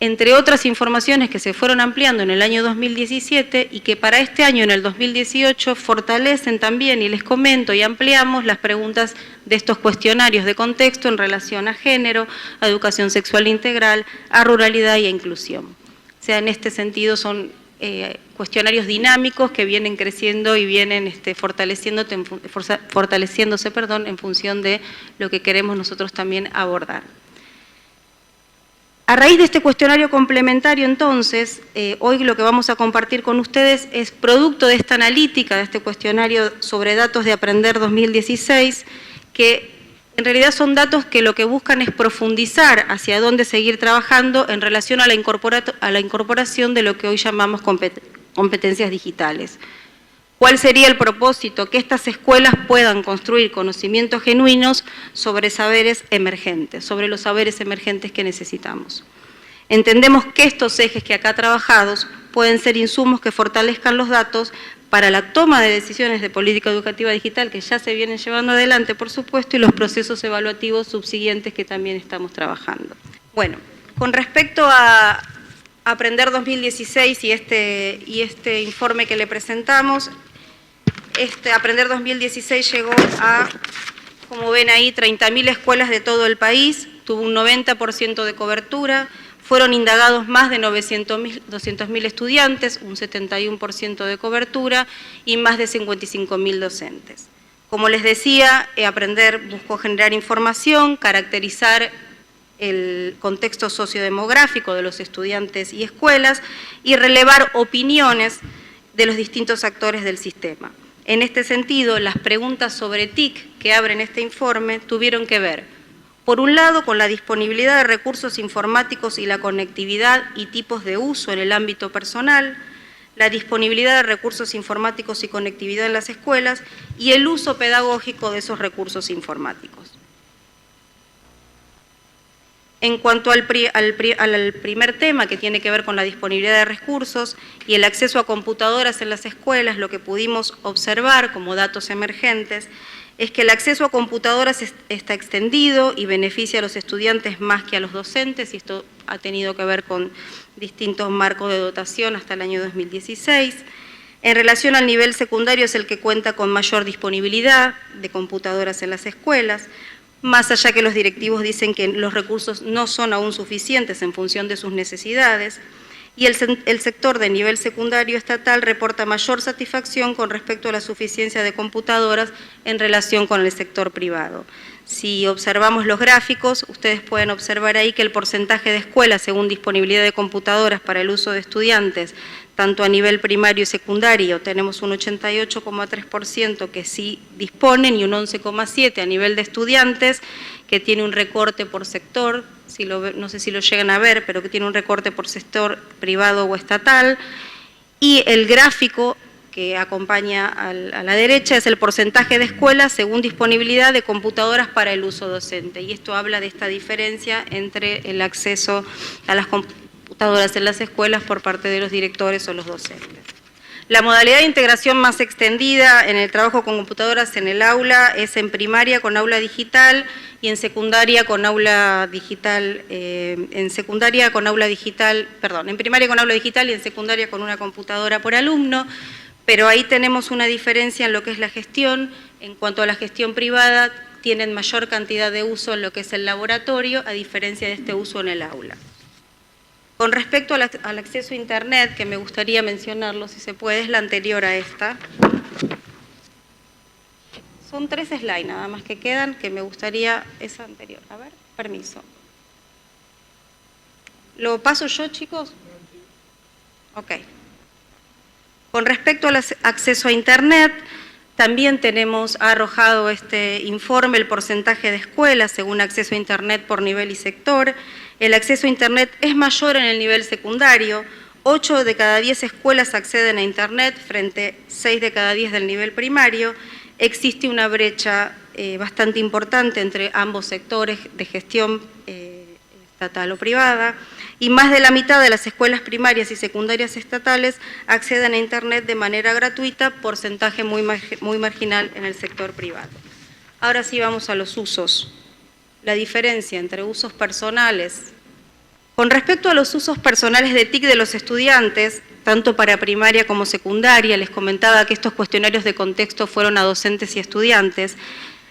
entre otras informaciones que se fueron ampliando en el año 2017 y que para este año, en el 2018, fortalecen también, y les comento y ampliamos las preguntas de estos cuestionarios de contexto en relación a género, a educación sexual integral, a ruralidad y a inclusión. O sea, en este sentido son cuestionarios dinámicos que vienen creciendo y vienen fortaleciéndose en función de lo que queremos nosotros también abordar. A raíz de este cuestionario complementario, entonces, hoy lo que vamos a compartir con ustedes es producto de esta analítica, de este cuestionario sobre datos de Aprender 2016, que en realidad son datos que lo que buscan es profundizar hacia dónde seguir trabajando en relación a la incorporación de lo que hoy llamamos competencias digitales. ¿Cuál sería el propósito? Que estas escuelas puedan construir conocimientos genuinos sobre saberes emergentes, sobre los saberes emergentes que necesitamos. Entendemos que estos ejes que acá trabajados pueden ser insumos que fortalezcan los datos para la toma de decisiones de política educativa digital que ya se vienen llevando adelante, por supuesto, y los procesos evaluativos subsiguientes que también estamos trabajando. Bueno, con respecto a Aprender 2016 y este informe que le presentamos, Aprender 2016 llegó a, como ven ahí, 30.000 escuelas de todo el país, tuvo un 90% de cobertura, fueron indagados más de 200.000 estudiantes, un 71% de cobertura y más de 55.000 docentes. Como les decía, Aprender buscó generar información, caracterizar el contexto sociodemográfico de los estudiantes y escuelas y relevar opiniones de los distintos actores del sistema. En este sentido, las preguntas sobre TIC que abren este informe tuvieron que ver Por un lado, con la disponibilidad de recursos informáticos y la conectividad y tipos de uso en el ámbito personal, la disponibilidad de recursos informáticos y conectividad en las escuelas y el uso pedagógico de esos recursos informáticos. En cuanto al primer tema, que tiene que ver con la disponibilidad de recursos y el acceso a computadoras en las escuelas, lo que pudimos observar como datos emergentes es que el acceso a computadoras está extendido y beneficia a los estudiantes más que a los docentes, y esto ha tenido que ver con distintos marcos de dotación hasta el año 2016. En relación al nivel secundario es el que cuenta con mayor disponibilidad de computadoras en las escuelas, más allá que los directivos dicen que los recursos no son aún suficientes en función de sus necesidades, y el sector de nivel secundario estatal reporta mayor satisfacción con respecto a la suficiencia de computadoras en relación con el sector privado. Si observamos los gráficos, ustedes pueden observar ahí que el porcentaje de escuelas según disponibilidad de computadoras para el uso de estudiantes, tanto a nivel primario y secundario, tenemos un 88,3% que sí disponen y un 11,7% a nivel de estudiantes, que tiene un recorte por sector, no sé si lo llegan a ver, pero que tiene un recorte por sector privado o estatal, y el gráfico que acompaña a la derecha es el porcentaje de escuelas según disponibilidad de computadoras para el uso docente, y esto habla de esta diferencia entre el acceso a las computadoras en las escuelas por parte de los directores o los docentes. La modalidad de integración más extendida en el trabajo con computadoras en el aula es en primaria con aula digital y en secundaria con aula digital, en primaria con aula digital y en secundaria con una computadora por alumno, pero ahí tenemos una diferencia en lo que es la gestión. En cuanto a la gestión privada, tienen mayor cantidad de uso en lo que es el laboratorio, a diferencia de este uso en el aula. Con respecto al acceso a Internet, que me gustaría mencionarlo, si se puede, es la anterior a esta. Son 3 slides nada más que quedan, que me gustaría esa anterior. A ver, permiso. ¿Lo paso yo, chicos? Ok. Con respecto al acceso a Internet, también ha arrojado este informe el porcentaje de escuelas según acceso a Internet por nivel y sector. El acceso a Internet es mayor en el nivel secundario. 8 de cada 10 escuelas acceden a Internet frente a 6 de cada 10 del nivel primario. Existe una brecha bastante importante entre ambos sectores de gestión estatal o privada, y más de la mitad de las escuelas primarias y secundarias estatales acceden a Internet de manera gratuita, porcentaje muy marginal en el sector privado. Ahora sí vamos a los usos. La diferencia entre usos personales. Con respecto a los usos personales de TIC de los estudiantes, tanto para primaria como secundaria, les comentaba que estos cuestionarios de contexto fueron a docentes y estudiantes.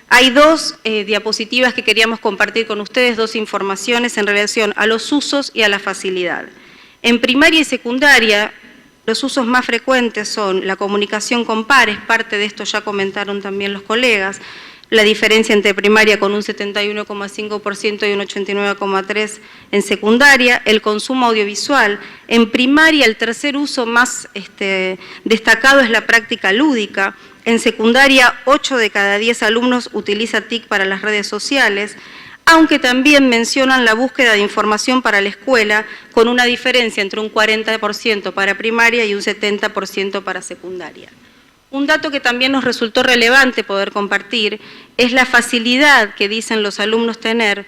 Hay 2 diapositivas que queríamos compartir con ustedes, 2 informaciones en relación a los usos y a la facilidad. En primaria y secundaria, los usos más frecuentes son la comunicación con pares, parte de esto ya comentaron también los colegas, la diferencia entre primaria con un 71,5% y un 89,3% en secundaria, el consumo audiovisual. En primaria el tercer uso más destacado es la práctica lúdica. En secundaria 8 de cada 10 alumnos utiliza TIC para las redes sociales, aunque también mencionan la búsqueda de información para la escuela, con una diferencia entre un 40% para primaria y un 70% para secundaria. Un dato que también nos resultó relevante poder compartir es la facilidad que dicen los alumnos tener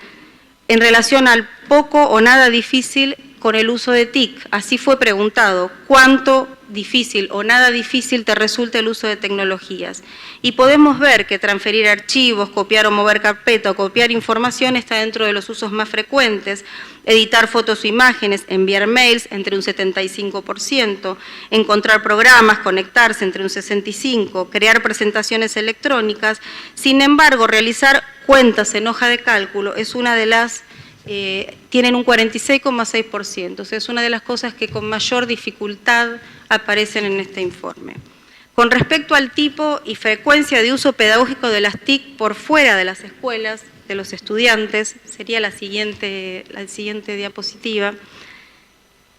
en relación al poco o nada difícil con el uso de TIC. Así fue preguntado, ¿cuánto difícil o nada difícil te resulta el uso de tecnologías? Y podemos ver que transferir archivos, copiar o mover carpeta o copiar información está dentro de los usos más frecuentes. Editar fotos o imágenes, enviar mails entre un 75%, encontrar programas, conectarse entre un 65%, crear presentaciones electrónicas. Sin embargo, realizar cuentas en hoja de cálculo es una de las tienen un 46,6%, o sea, es una de las cosas que con mayor dificultad aparecen en este informe. Con respecto al tipo y frecuencia de uso pedagógico de las TIC por fuera de las escuelas, de los estudiantes, sería la siguiente diapositiva.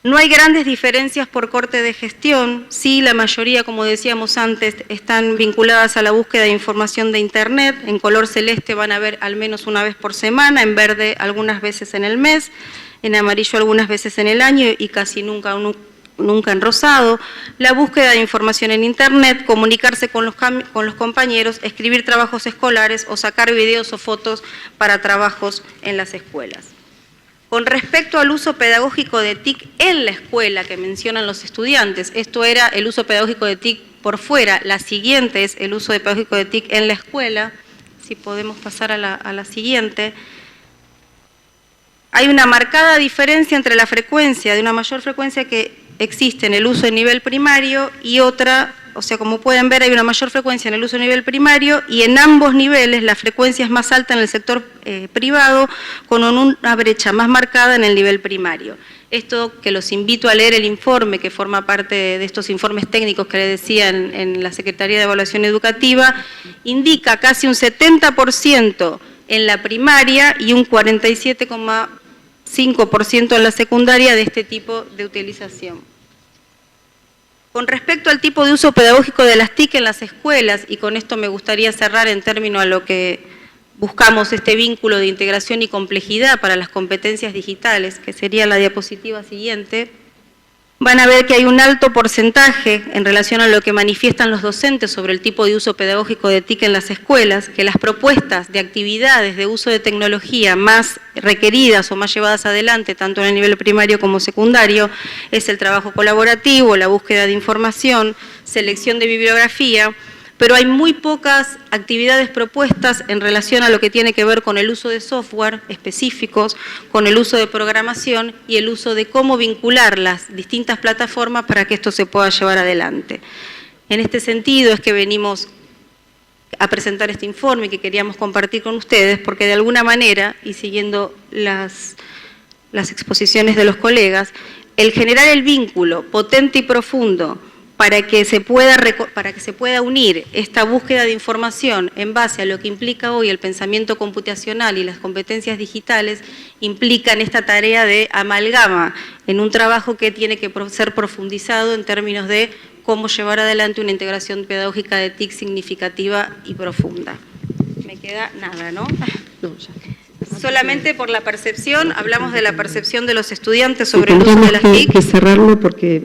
No hay grandes diferencias por corte de gestión, sí, la mayoría, como decíamos antes, están vinculadas a la búsqueda de información de Internet. En color celeste van a ver al menos una vez por semana, en verde algunas veces en el mes, en amarillo algunas veces en el año y casi nunca en rosado. La búsqueda de información en Internet, comunicarse con los compañeros, escribir trabajos escolares o sacar videos o fotos para trabajos en las escuelas. Con respecto al uso pedagógico de TIC en la escuela que mencionan los estudiantes, esto era el uso pedagógico de TIC por fuera, la siguiente es el uso pedagógico de TIC en la escuela, si podemos pasar a la siguiente. Hay una marcada diferencia entre la frecuencia, de una mayor frecuencia que existe en el uso de nivel primario y otra, o sea, como pueden ver, hay una mayor frecuencia en el uso de nivel primario y en ambos niveles la frecuencia es más alta en el sector privado, con una brecha más marcada en el nivel primario. Esto que los invito a leer el informe, que forma parte de estos informes técnicos que le decía en la Secretaría de Evaluación Educativa, indica casi un 70% en la primaria y un 47,5% en la secundaria de este tipo de utilización. Con respecto al tipo de uso pedagógico de las TIC en las escuelas, y con esto me gustaría cerrar en términos a lo que buscamos este vínculo de integración y complejidad para las competencias digitales, que sería la diapositiva siguiente, van a ver que hay un alto porcentaje en relación a lo que manifiestan los docentes sobre el tipo de uso pedagógico de TIC en las escuelas, que las propuestas de actividades de uso de tecnología más requeridas o más llevadas adelante, tanto en el nivel primario como secundario, es el trabajo colaborativo, la búsqueda de información, selección de bibliografía, pero hay muy pocas actividades propuestas en relación a lo que tiene que ver con el uso de software específicos, con el uso de programación y el uso de cómo vincular las distintas plataformas para que esto se pueda llevar adelante. En este sentido es que venimos a presentar este informe que queríamos compartir con ustedes, porque de alguna manera, y siguiendo las exposiciones de los colegas, el generar el vínculo potente y profundo para que se pueda unir esta búsqueda de información en base a lo que implica hoy el pensamiento computacional y las competencias digitales, implican esta tarea de amalgama en un trabajo que tiene que ser profundizado en términos de cómo llevar adelante una integración pedagógica de TIC significativa y profunda. Me queda nada, ¿no? No, ya. Solamente por la percepción, hablamos de la percepción de los estudiantes sobre el uso de las TIC. Que cerrarlo porque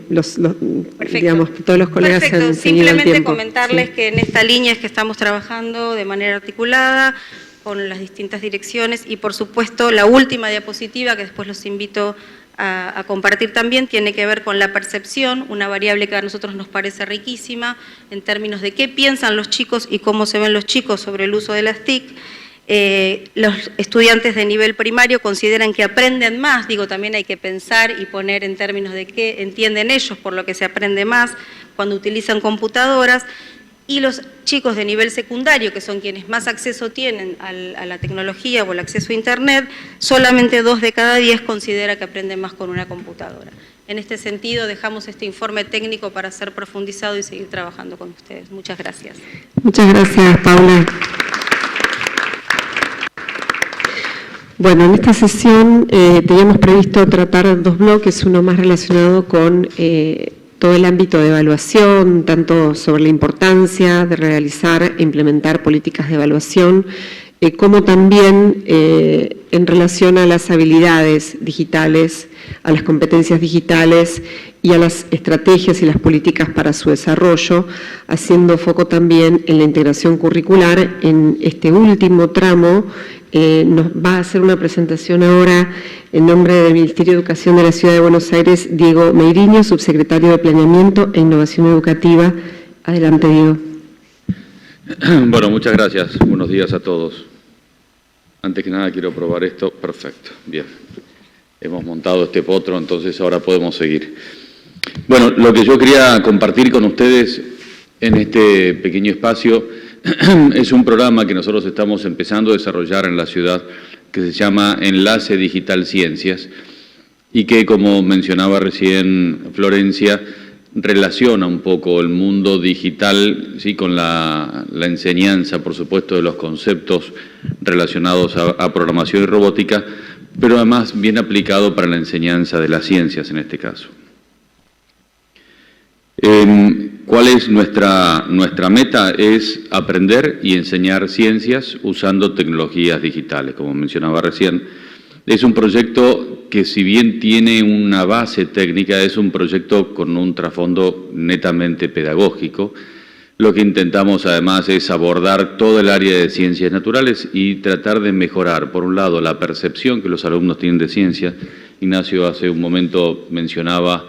digamos, todos los colegas se han seguido el tiempo. Simplemente comentarles que en esta línea es que estamos trabajando de manera articulada con las distintas direcciones y por supuesto la última diapositiva que después los invito a compartir también tiene que ver con la percepción, una variable que a nosotros nos parece riquísima en términos de qué piensan los chicos y cómo se ven los chicos sobre el uso de las TIC. Los estudiantes de nivel primario consideran que aprenden más, digo, también hay que pensar y poner en términos de qué entienden ellos por lo que se aprende más cuando utilizan computadoras, y los chicos de nivel secundario, que son quienes más acceso tienen a la tecnología o el acceso a Internet, solamente 2 de cada 10 considera que aprenden más con una computadora. En este sentido, dejamos este informe técnico para ser profundizado y seguir trabajando con ustedes. Muchas gracias. Muchas gracias, Paula. Bueno, en esta sesión teníamos previsto tratar 2 bloques, uno más relacionado con todo el ámbito de evaluación, tanto sobre la importancia de realizar e implementar políticas de evaluación, como también en relación a las habilidades digitales, a las competencias digitales y a las estrategias y las políticas para su desarrollo, haciendo foco también en la integración curricular. En este último tramo nos va a hacer una presentación ahora en nombre del Ministerio de Educación de la Ciudad de Buenos Aires, Diego Meiriño, subsecretario de Planeamiento e Innovación Educativa. Adelante, Diego. Bueno, muchas gracias. Buenos días a todos. Antes que nada quiero probar esto. Perfecto, bien. Hemos montado este potro, entonces ahora podemos seguir. Bueno, lo que yo quería compartir con ustedes en este pequeño espacio es un programa que nosotros estamos empezando a desarrollar en la ciudad que se llama Enlace Digital Ciencias y que, como mencionaba recién Florencia, relaciona un poco el mundo digital, ¿sí?, con la enseñanza, por supuesto, de los conceptos relacionados a programación y robótica, pero además bien aplicado para la enseñanza de las ciencias en este caso. ¿Cuál es nuestra meta? Es aprender y enseñar ciencias usando tecnologías digitales, como mencionaba recién. Es un proyecto que, si bien tiene una base técnica, es un proyecto con un trasfondo netamente pedagógico. Lo que intentamos además es abordar todo el área de ciencias naturales y tratar de mejorar, por un lado, la percepción que los alumnos tienen de ciencia. Ignacio hace un momento mencionaba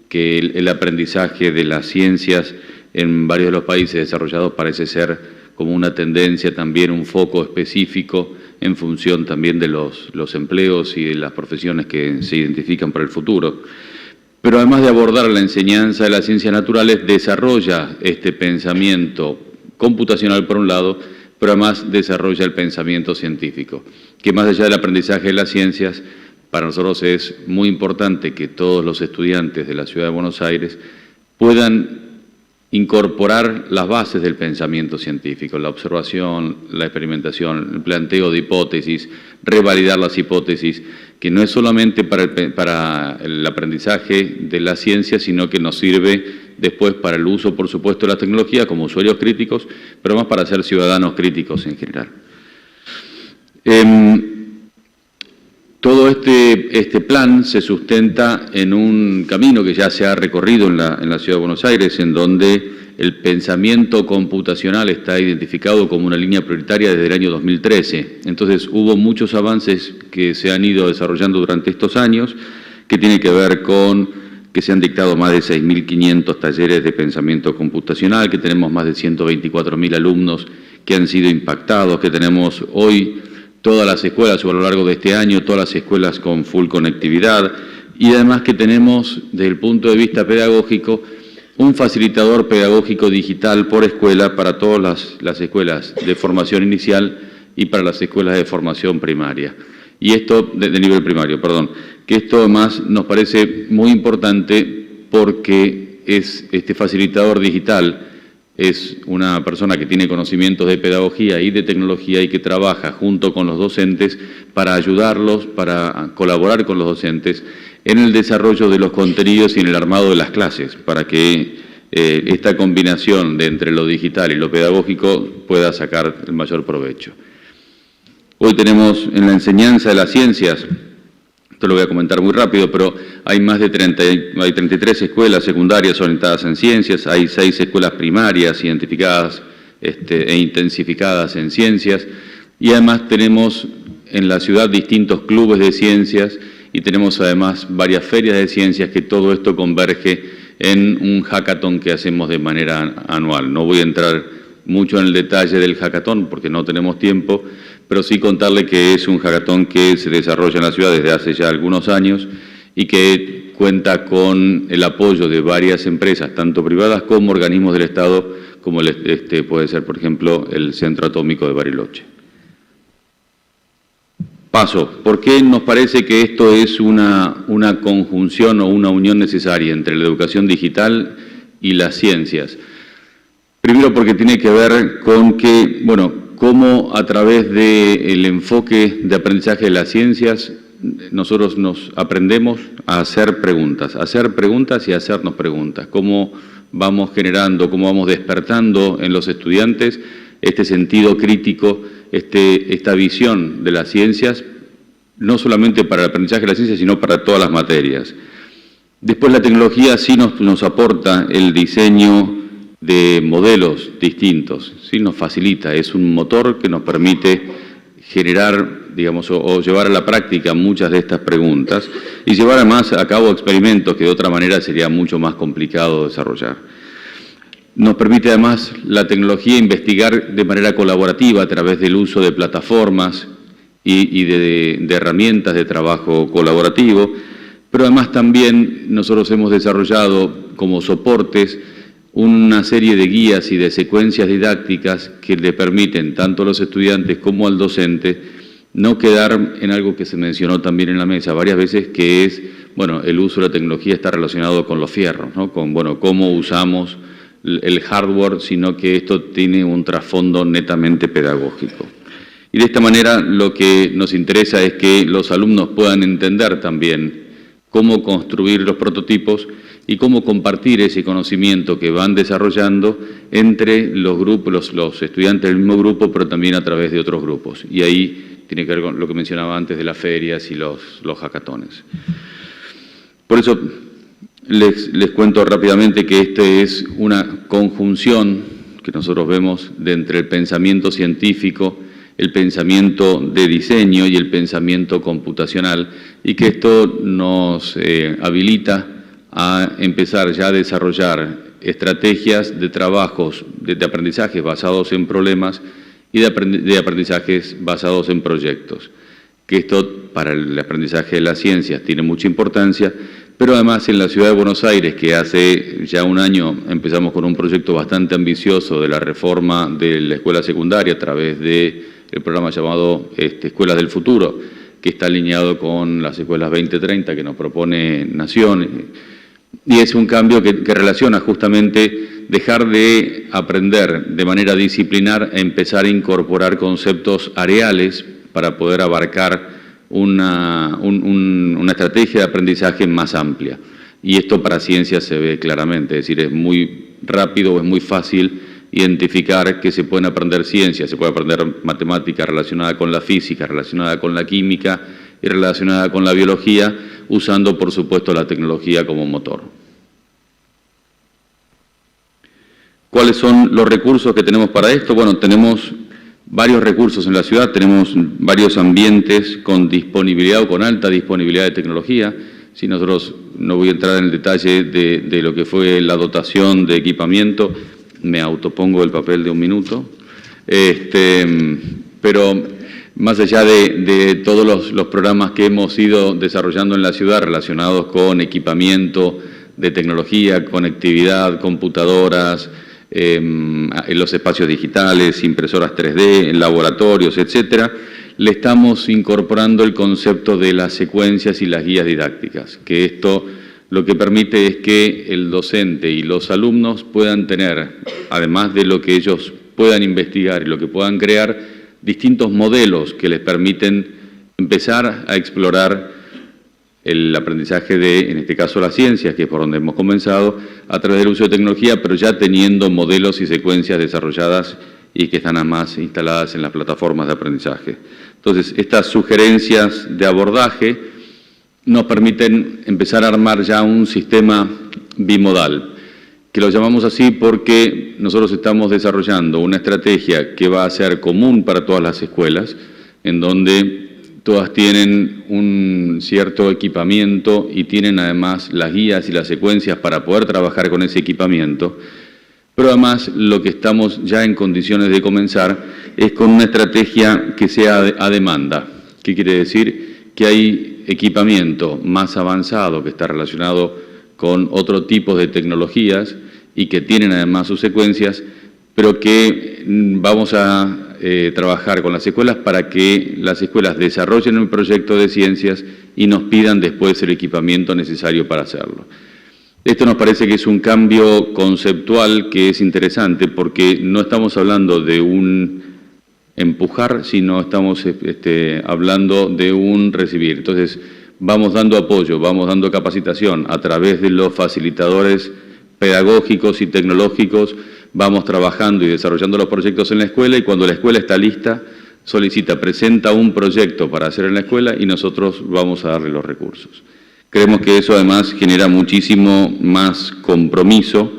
que el aprendizaje de las ciencias en varios de los países desarrollados parece ser como una tendencia, también un foco específico en función también de los empleos y de las profesiones que se identifican para el futuro. Pero además de abordar la enseñanza de las ciencias naturales, desarrolla este pensamiento computacional por un lado, pero además desarrolla el pensamiento científico, que más allá del aprendizaje de las ciencias, para nosotros es muy importante que todos los estudiantes de la Ciudad de Buenos Aires puedan incorporar las bases del pensamiento científico, la observación, la experimentación, el planteo de hipótesis, revalidar las hipótesis, que no es solamente para el aprendizaje de la ciencia, sino que nos sirve después para el uso, por supuesto, de la tecnología como usuarios críticos, pero más para ser ciudadanos críticos en general. Todo este plan se sustenta en un camino que ya se ha recorrido en la Ciudad de Buenos Aires, en donde el pensamiento computacional está identificado como una línea prioritaria desde el año 2013. Entonces hubo muchos avances que se han ido desarrollando durante estos años, que tiene que ver con que se han dictado más de 6.500 talleres de pensamiento computacional, que tenemos más de 124.000 alumnos que han sido impactados, que tenemos hoy todas las escuelas, o a lo largo de este año, todas las escuelas con full conectividad, y además que tenemos, desde el punto de vista pedagógico, un facilitador pedagógico digital por escuela para todas las escuelas de formación inicial y para las escuelas de formación primaria. Y esto, de nivel primario, perdón, que esto además nos parece muy importante porque este facilitador digital es una persona que tiene conocimientos de pedagogía y de tecnología y que trabaja junto con los docentes para ayudarlos, para colaborar con los docentes en el desarrollo de los contenidos y en el armado de las clases, para que esta combinación de entre lo digital y lo pedagógico pueda sacar el mayor provecho. Hoy tenemos en la enseñanza de las ciencias, esto lo voy a comentar muy rápido, pero hay más de 33 escuelas secundarias orientadas en ciencias, hay 6 escuelas primarias identificadas e intensificadas en ciencias, y además tenemos en la ciudad distintos clubes de ciencias y tenemos además varias ferias de ciencias, que todo esto converge en un hackathon que hacemos de manera anual. No voy a entrar mucho en el detalle del hackathon porque no tenemos tiempo, pero sí contarle que es un hackathon que se desarrolla en la ciudad desde hace ya algunos años y que cuenta con el apoyo de varias empresas, tanto privadas como organismos del Estado, como puede ser, por ejemplo, el Centro Atómico de Bariloche. Paso, ¿por qué nos parece que esto es una conjunción o una unión necesaria entre la educación digital y las ciencias? Primero porque tiene que ver con que, cómo a través del enfoque de aprendizaje de las ciencias nosotros nos aprendemos a hacer preguntas y a hacernos preguntas. Cómo vamos generando, cómo vamos despertando en los estudiantes este sentido crítico, esta visión de las ciencias, no solamente para el aprendizaje de las ciencias, sino para todas las materias. Después la tecnología sí nos aporta el diseño de modelos distintos, sí nos facilita, es un motor que nos permite generar, digamos, o llevar a la práctica muchas de estas preguntas y llevar además a cabo experimentos que de otra manera sería mucho más complicado desarrollar. Nos permite además la tecnología investigar de manera colaborativa a través del uso de plataformas y de herramientas de trabajo colaborativo, pero además también nosotros hemos desarrollado como soportes una serie de guías y de secuencias didácticas que le permiten tanto a los estudiantes como al docente no quedar en algo que se mencionó también en la mesa varias veces, que es, el uso de la tecnología está relacionado con los fierros, ¿no? Con, cómo usamos el hardware, sino que esto tiene un trasfondo netamente pedagógico. Y Y de esta manera lo que nos interesa es que los alumnos puedan entender también cómo construir los prototipos y cómo compartir ese conocimiento que van desarrollando entre los grupos, los estudiantes del mismo grupo, pero también a través de otros grupos. Y ahí tiene que ver con lo que mencionaba antes de las ferias y los hackatones. Por eso les cuento rápidamente que este es una conjunción que nosotros vemos de entre el pensamiento científico, el pensamiento de diseño y el pensamiento computacional, y que esto nos habilita a empezar ya a desarrollar estrategias de trabajos de aprendizaje basados en problemas y de aprendizajes basados en proyectos. Que esto para el aprendizaje de las ciencias tiene mucha importancia, pero además en la ciudad de Buenos Aires, que hace ya un año empezamos con un proyecto bastante ambicioso de la reforma de la escuela secundaria a través del programa llamado Escuelas del Futuro, que está alineado con las escuelas 2030 que nos propone Nación. Y es un cambio que relaciona justamente dejar de aprender de manera disciplinar a empezar a incorporar conceptos areales para poder abarcar una estrategia de aprendizaje más amplia. Y esto para ciencias se ve claramente, es decir, es muy rápido, es muy fácil identificar que se pueden aprender ciencias, se puede aprender matemática relacionada con la física, relacionada con la química y relacionada con la biología, usando por supuesto la tecnología como motor. ¿Cuáles son los recursos que tenemos para esto? Bueno, tenemos varios recursos en la ciudad, tenemos varios ambientes con disponibilidad o con alta disponibilidad de tecnología. Si nosotros no voy a entrar en el detalle de lo que fue la dotación de equipamiento, me autopongo el papel de un minuto, pero más allá de todos los programas que hemos ido desarrollando en la ciudad relacionados con equipamiento de tecnología, conectividad, computadoras, en los espacios digitales, impresoras 3D, en laboratorios, etcétera, le estamos incorporando el concepto de las secuencias y las guías didácticas, que esto lo que permite es que el docente y los alumnos puedan tener, además de lo que ellos puedan investigar y lo que puedan crear, distintos modelos que les permiten empezar a explorar el aprendizaje de, en este caso, las ciencias, que es por donde hemos comenzado, a través del uso de tecnología, pero ya teniendo modelos y secuencias desarrolladas y que están además instaladas en las plataformas de aprendizaje. Entonces, estas sugerencias de abordaje nos permiten empezar a armar ya un sistema bimodal, que lo llamamos así porque nosotros estamos desarrollando una estrategia que va a ser común para todas las escuelas, en donde todas tienen un cierto equipamiento y tienen además las guías y las secuencias para poder trabajar con ese equipamiento, pero además lo que estamos ya en condiciones de comenzar es con una estrategia que sea a demanda. ¿Qué quiere decir? Que hay equipamiento más avanzado que está relacionado con otro tipo de tecnologías y que tienen además sus secuencias, pero que vamos a trabajar con las escuelas para que las escuelas desarrollen un proyecto de ciencias y nos pidan después el equipamiento necesario para hacerlo. Esto nos parece que es un cambio conceptual que es interesante porque no estamos hablando de un empujar, sino estamos hablando de un recibir. Entonces, vamos dando apoyo, vamos dando capacitación a través de los facilitadores pedagógicos y tecnológicos, vamos trabajando y desarrollando los proyectos en la escuela y cuando la escuela está lista, presenta un proyecto para hacer en la escuela y nosotros vamos a darle los recursos. Creemos que eso además genera muchísimo más compromiso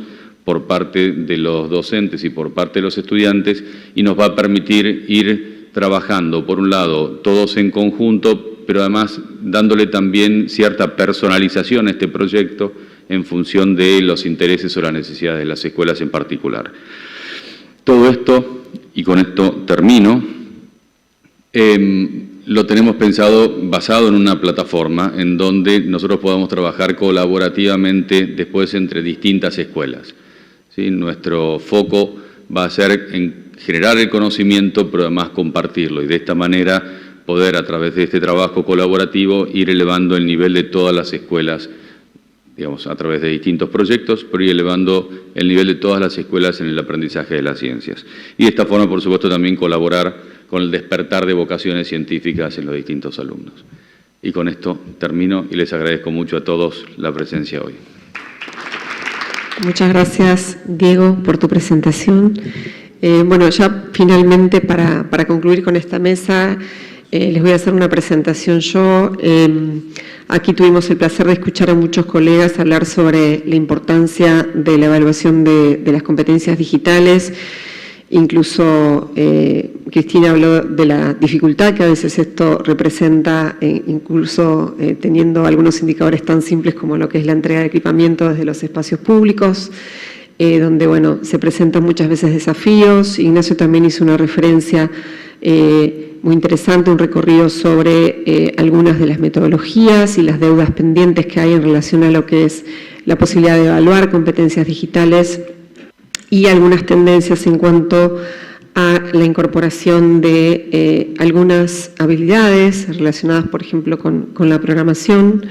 por parte de los docentes y por parte de los estudiantes y nos va a permitir ir trabajando, por un lado, todos en conjunto, pero además dándole también cierta personalización a este proyecto en función de los intereses o las necesidades de las escuelas en particular. Todo esto, y con esto termino, lo tenemos pensado basado en una plataforma en donde nosotros podamos trabajar colaborativamente después entre distintas escuelas. ¿Sí? Nuestro foco va a ser en generar el conocimiento, pero además compartirlo, y de esta manera poder, a través de este trabajo colaborativo, ir elevando el nivel de todas las escuelas, digamos, a través de distintos proyectos, pero ir elevando el nivel de todas las escuelas en el aprendizaje de las ciencias. Y de esta forma, por supuesto, también colaborar con el despertar de vocaciones científicas en los distintos alumnos. Y con esto termino y les agradezco mucho a todos la presencia hoy. Muchas gracias, Diego, por tu presentación. Bueno, ya finalmente para concluir con esta mesa, les voy a hacer una presentación yo. Aquí tuvimos el placer de escuchar a muchos colegas hablar sobre la importancia de la evaluación de las competencias digitales. Incluso Cristina habló de la dificultad que a veces esto representa, incluso teniendo algunos indicadores tan simples como lo que es la entrega de equipamiento desde los espacios públicos, donde bueno, se presentan muchas veces desafíos. Ignacio también hizo una referencia muy interesante, un recorrido sobre algunas de las metodologías y las deudas pendientes que hay en relación a lo que es la posibilidad de evaluar competencias digitales y algunas tendencias en cuanto a la incorporación de algunas habilidades relacionadas, por ejemplo, con la programación.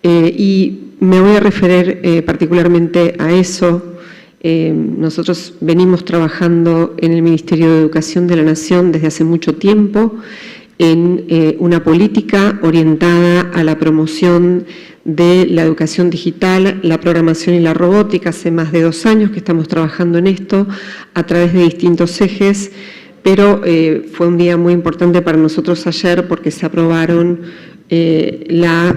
Y me voy a referir particularmente a eso. Nosotros venimos trabajando en el Ministerio de Educación de la Nación desde hace mucho tiempo en una política orientada a la promoción de la educación digital, la programación y la robótica. Hace más de 2 años que estamos trabajando en esto a través de distintos ejes, pero fue un día muy importante para nosotros ayer porque se aprobaron la,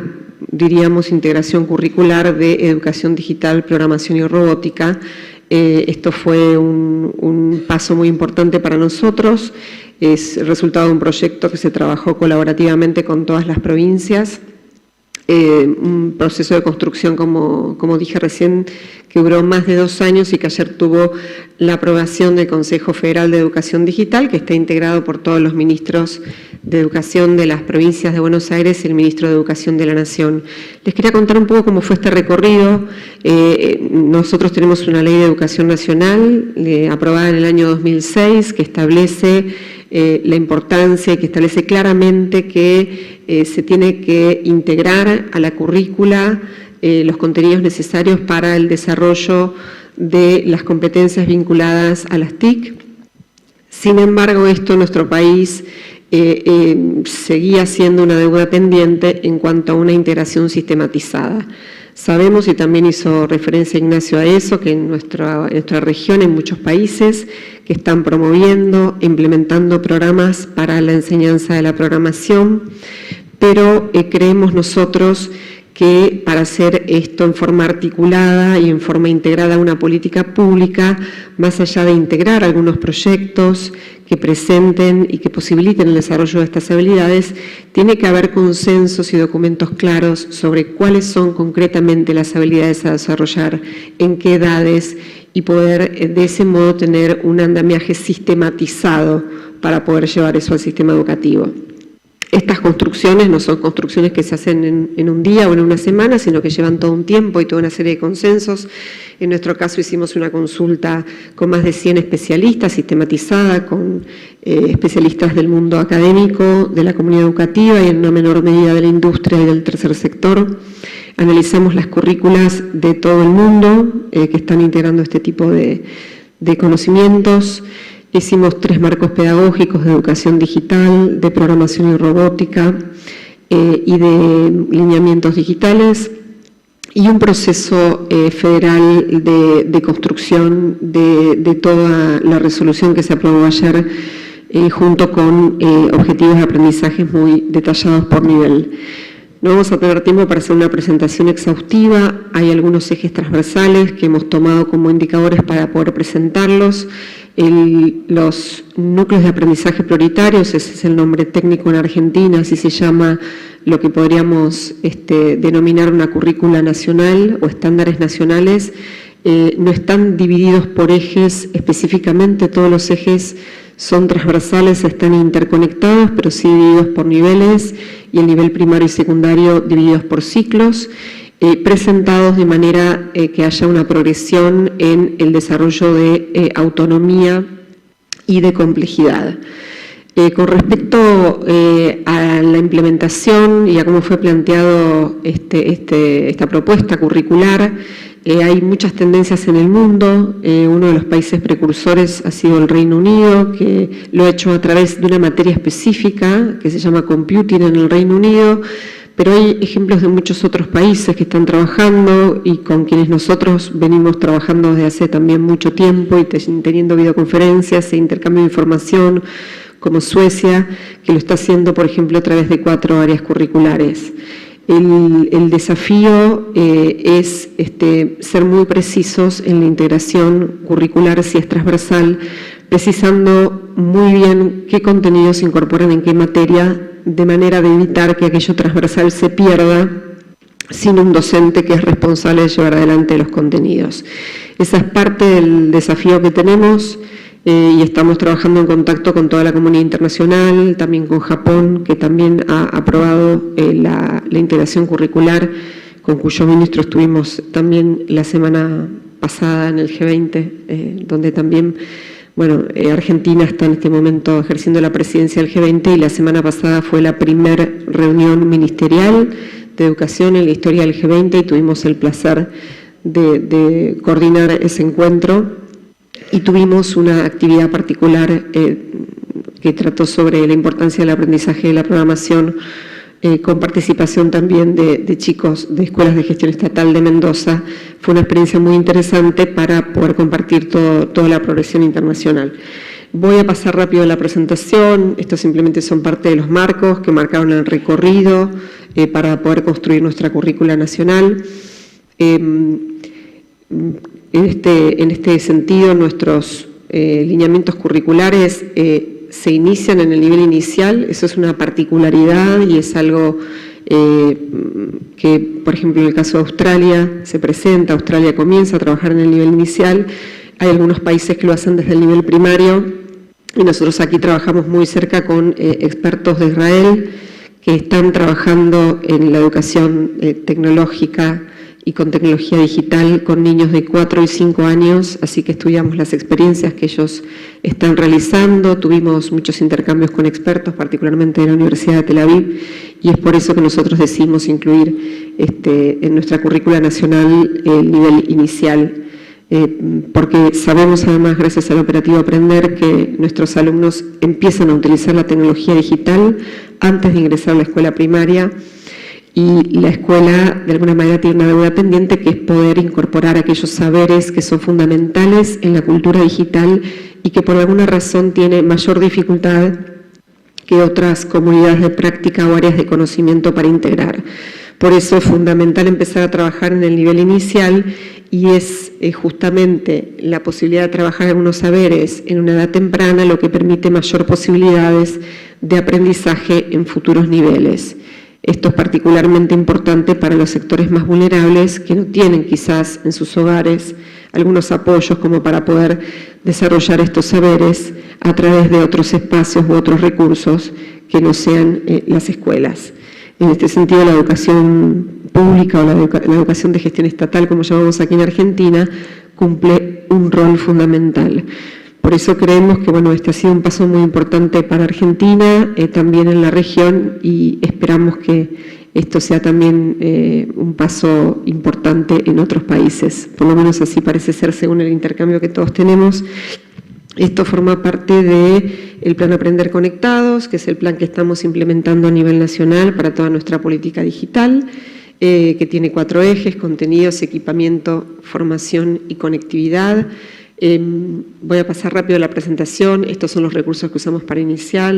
diríamos, integración curricular de educación digital, programación y robótica. Esto fue un paso muy importante para nosotros. Es el resultado de un proyecto que se trabajó colaborativamente con todas las provincias. Un proceso de construcción, como dije recién, que duró más de 2 años y que ayer tuvo la aprobación del Consejo Federal de Educación Digital, que está integrado por todos los ministros de Educación de las provincias de Buenos Aires y el Ministro de Educación de la Nación. Les quería contar un poco cómo fue este recorrido. Nosotros tenemos una ley de educación nacional aprobada en el año 2006 que establece la importancia y que establece claramente que se tiene que integrar a la currícula los contenidos necesarios para el desarrollo de las competencias vinculadas a las TIC. Sin embargo, esto en nuestro país seguía siendo una deuda pendiente en cuanto a una integración sistematizada. Sabemos, y también hizo referencia Ignacio a eso, que en nuestra región, en muchos países, que están promoviendo, implementando programas para la enseñanza de la programación, pero creemos nosotros que para hacer esto en forma articulada y en forma integrada a una política pública, más allá de integrar algunos proyectos que presenten y que posibiliten el desarrollo de estas habilidades, tiene que haber consensos y documentos claros sobre cuáles son concretamente las habilidades a desarrollar, en qué edades, y poder de ese modo tener un andamiaje sistematizado para poder llevar eso al sistema educativo. Estas construcciones no son construcciones que se hacen en un día o en una semana, sino que llevan todo un tiempo y toda una serie de consensos. En nuestro caso hicimos una consulta con más de 100 especialistas, sistematizada, con especialistas del mundo académico, de la comunidad educativa y en una menor medida de la industria y del tercer sector. Analizamos las currículas de todo el mundo que están integrando este tipo de conocimientos. Hicimos 3 marcos pedagógicos de educación digital, de programación y robótica y de lineamientos digitales, y un proceso federal de construcción de toda la resolución que se aprobó ayer, junto con objetivos de aprendizaje muy detallados por nivel. No vamos a tener tiempo para hacer una presentación exhaustiva. Hay algunos ejes transversales que hemos tomado como indicadores para poder presentarlos. Los núcleos de aprendizaje prioritarios, ese es el nombre técnico en Argentina, así se llama lo que podríamos denominar una currícula nacional o estándares nacionales. No están divididos por ejes específicamente, todos los ejes son transversales, están interconectados, pero sí divididos por niveles, y el nivel primario y secundario divididos por ciclos, presentados de manera que haya una progresión en el desarrollo de autonomía y de complejidad. Con respecto a la implementación y a cómo fue planteado esta propuesta curricular, Hay muchas tendencias en el mundo. Uno de los países precursores ha sido el Reino Unido, que lo ha hecho a través de una materia específica que se llama Computing en el Reino Unido, pero hay ejemplos de muchos otros países que están trabajando y con quienes nosotros venimos trabajando desde hace también mucho tiempo y teniendo videoconferencias e intercambio de información, como Suecia, que lo está haciendo, por ejemplo, a través de 4 áreas curriculares. El desafío es ser muy precisos en la integración curricular, si es transversal, precisando muy bien qué contenidos se incorporan en qué materia, de manera de evitar que aquello transversal se pierda sin un docente que es responsable de llevar adelante los contenidos. Esa es parte del desafío que tenemos y estamos trabajando en contacto con toda la comunidad internacional, también con Japón, que también ha aprobado la integración curricular, con cuyo ministro estuvimos también la semana pasada en el G20, donde también, bueno, Argentina está en este momento ejerciendo la presidencia del G20 y la semana pasada fue la primera reunión ministerial de educación en la historia del G20 y tuvimos el placer de coordinar ese encuentro y tuvimos una actividad particular que trató sobre la importancia del aprendizaje de la programación con participación también de chicos de escuelas de gestión estatal de Mendoza. Fue una experiencia muy interesante para poder compartir toda la progresión internacional. Voy a pasar rápido a la presentación. Estos simplemente son parte de los marcos que marcaron el recorrido para poder construir nuestra currícula nacional. En este sentido, nuestros lineamientos curriculares se inician en el nivel inicial. Eso es una particularidad y es algo que, por ejemplo, en el caso de Australia se presenta. Australia comienza a trabajar en el nivel inicial. Hay algunos países que lo hacen desde el nivel primario y nosotros aquí trabajamos muy cerca con expertos de Israel que están trabajando en la educación tecnológica y con tecnología digital con niños de 4 y 5 años, así que estudiamos las experiencias que ellos están realizando, tuvimos muchos intercambios con expertos, particularmente de la Universidad de Tel Aviv, y es por eso que nosotros decidimos incluir en nuestra currícula nacional el nivel inicial, porque sabemos además, gracias al operativo Aprender, que nuestros alumnos empiezan a utilizar la tecnología digital antes de ingresar a la escuela primaria, y la escuela de alguna manera tiene una deuda pendiente que es poder incorporar aquellos saberes que son fundamentales en la cultura digital y que por alguna razón tiene mayor dificultad que otras comunidades de práctica o áreas de conocimiento para integrar. Por eso es fundamental empezar a trabajar en el nivel inicial y es justamente la posibilidad de trabajar algunos saberes en una edad temprana lo que permite mayor posibilidades de aprendizaje en futuros niveles. Esto es particularmente importante para los sectores más vulnerables que no tienen quizás en sus hogares algunos apoyos como para poder desarrollar estos saberes a través de otros espacios u otros recursos que no sean las escuelas. En este sentido, la educación pública o la educación de gestión estatal, como llamamos aquí en Argentina, cumple un rol fundamental. Por eso creemos que este ha sido un paso muy importante para Argentina, también en la región, y esperamos que esto sea también un paso importante en otros países. Por lo menos así parece ser según el intercambio que todos tenemos. Esto forma parte del Plan Aprender Conectados, que es el plan que estamos implementando a nivel nacional para toda nuestra política digital, que tiene 4 ejes: contenidos, equipamiento, formación y conectividad. Voy a pasar rápido a la presentación. Estos son los recursos que usamos para iniciar.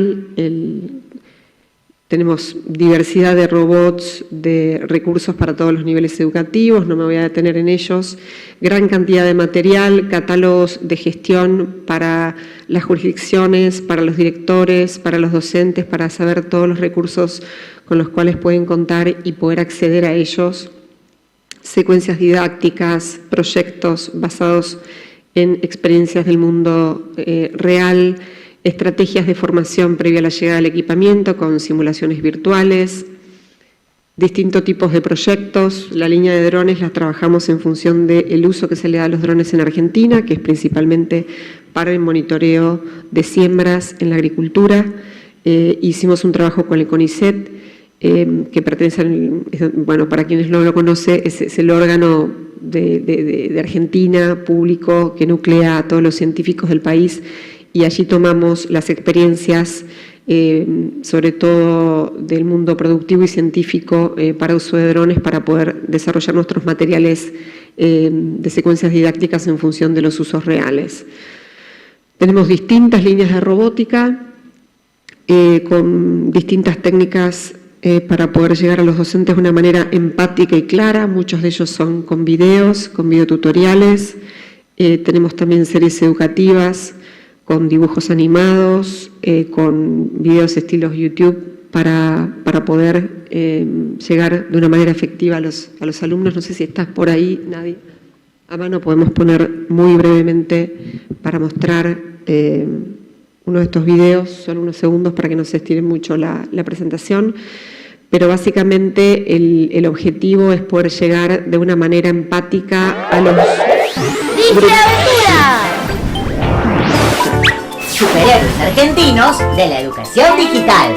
Tenemos diversidad de robots, de recursos para todos los niveles educativos, no me voy a detener en ellos. Gran cantidad de material, catálogos de gestión para las jurisdicciones, para los directores, para los docentes, para saber todos los recursos con los cuales pueden contar y poder acceder a ellos. Secuencias didácticas, proyectos basados en experiencias del mundo real, estrategias de formación previa a la llegada del equipamiento con simulaciones virtuales, distintos tipos de proyectos. La línea de drones la trabajamos en función del uso que se le da a los drones en Argentina, que es principalmente para el monitoreo de siembras en la agricultura. Hicimos un trabajo con el CONICET, que pertenece, para quienes no lo conocen, es el órgano de Argentina, público, que nuclea a todos los científicos del país, y allí tomamos las experiencias, sobre todo del mundo productivo y científico, para uso de drones, para poder desarrollar nuestros materiales de secuencias didácticas en función de los usos reales. Tenemos distintas líneas de robótica con distintas técnicas para poder llegar a los docentes de una manera empática y clara. Muchos de ellos son con videos, con videotutoriales. Tenemos también series educativas con dibujos animados, con videos estilos YouTube para poder llegar de una manera efectiva a los alumnos. No sé si estás por ahí, Nadia. A mano podemos poner muy brevemente para mostrar uno de estos videos, solo unos segundos para que no se estire mucho la presentación, pero básicamente el objetivo es poder llegar de una manera empática a los... ¡Aventura! Superhéroes argentinos de la educación digital.